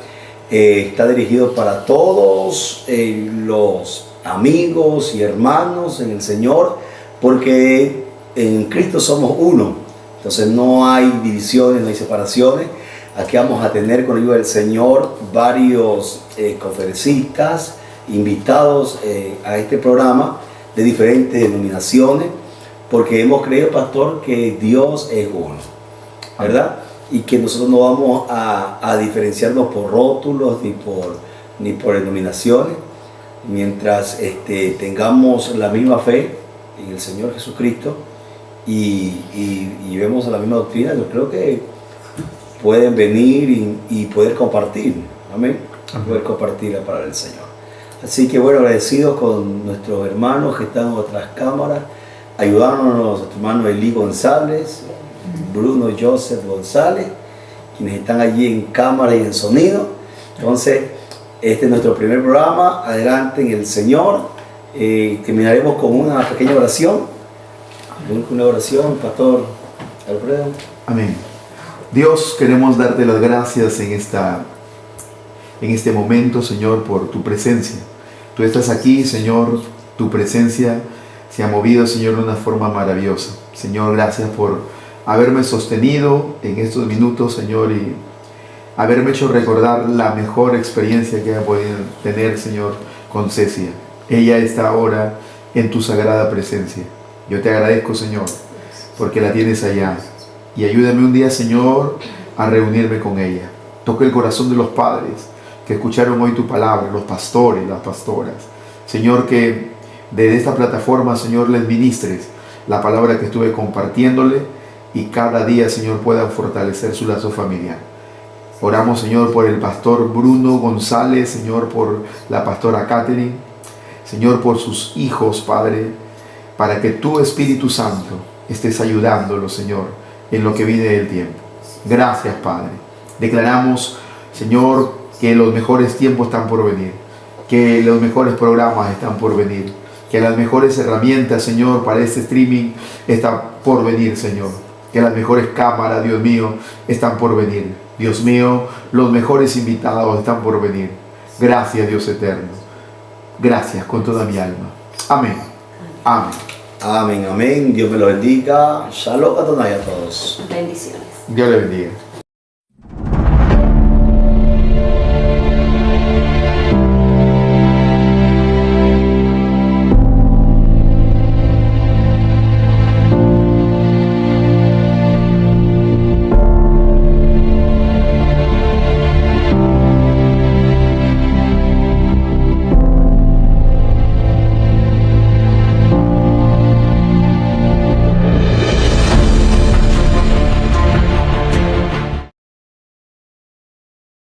está dirigido para todos los amigos y hermanos en el Señor, porque en Cristo somos uno. Entonces no hay divisiones, no hay separaciones. Aquí vamos a tener con el ayuda del Señor varios conferencistas invitados a este programa de diferentes denominaciones, porque hemos creído, Pastor, que Dios es uno, ¿verdad? Y que nosotros no vamos a diferenciarnos por rótulos ni por denominaciones, mientras tengamos la misma fe en el Señor Jesucristo y vemos la misma doctrina. Yo creo que pueden venir y poder compartir, amén, poder compartir la palabra del Señor. Así que bueno, agradecidos con nuestros hermanos que están en otras cámaras, ayudándonos, nuestro hermano Eli González, Bruno Joseph González, quienes están allí en cámara y en sonido. Entonces, este es nuestro primer programa. Adelante en el Señor. Terminaremos con una pequeña oración. Una oración, Pastor Alfredo. Amén. Dios, queremos darte las gracias en este momento, Señor, por tu presencia. Tú estás aquí, Señor, tu presencia se ha movido, Señor, de una forma maravillosa. Señor, gracias por haberme sostenido en estos minutos, Señor, y haberme hecho recordar la mejor experiencia que he podido tener, Señor, con Cecia. Ella está ahora en tu sagrada presencia. Yo te agradezco, Señor, porque la tienes allá. Y ayúdame un día, Señor, a reunirme con ella. Toca el corazón de los padres que escucharon hoy tu palabra, los pastores, las pastoras. Señor, que desde esta plataforma, Señor, les ministres la palabra que estuve compartiéndole y cada día, Señor, puedan fortalecer su lazo familiar. Oramos, Señor, por el pastor Bruno González, Señor, por la pastora Catherine, Señor, por sus hijos, Padre, para que tu Espíritu Santo estés ayudándolo, Señor, en lo que viene del tiempo. Gracias, Padre. Declaramos, Señor, que los mejores tiempos están por venir, que los mejores programas están por venir, que las mejores herramientas, Señor, para este streaming están por venir, Señor, que las mejores cámaras, Dios mío, están por venir. Dios mío, los mejores invitados están por venir. Gracias, Dios eterno. Gracias con toda mi alma. Amén. Amén. Amén, amén. Dios me lo bendiga. Shalom Adonai a todos. Bendiciones. Dios le bendiga.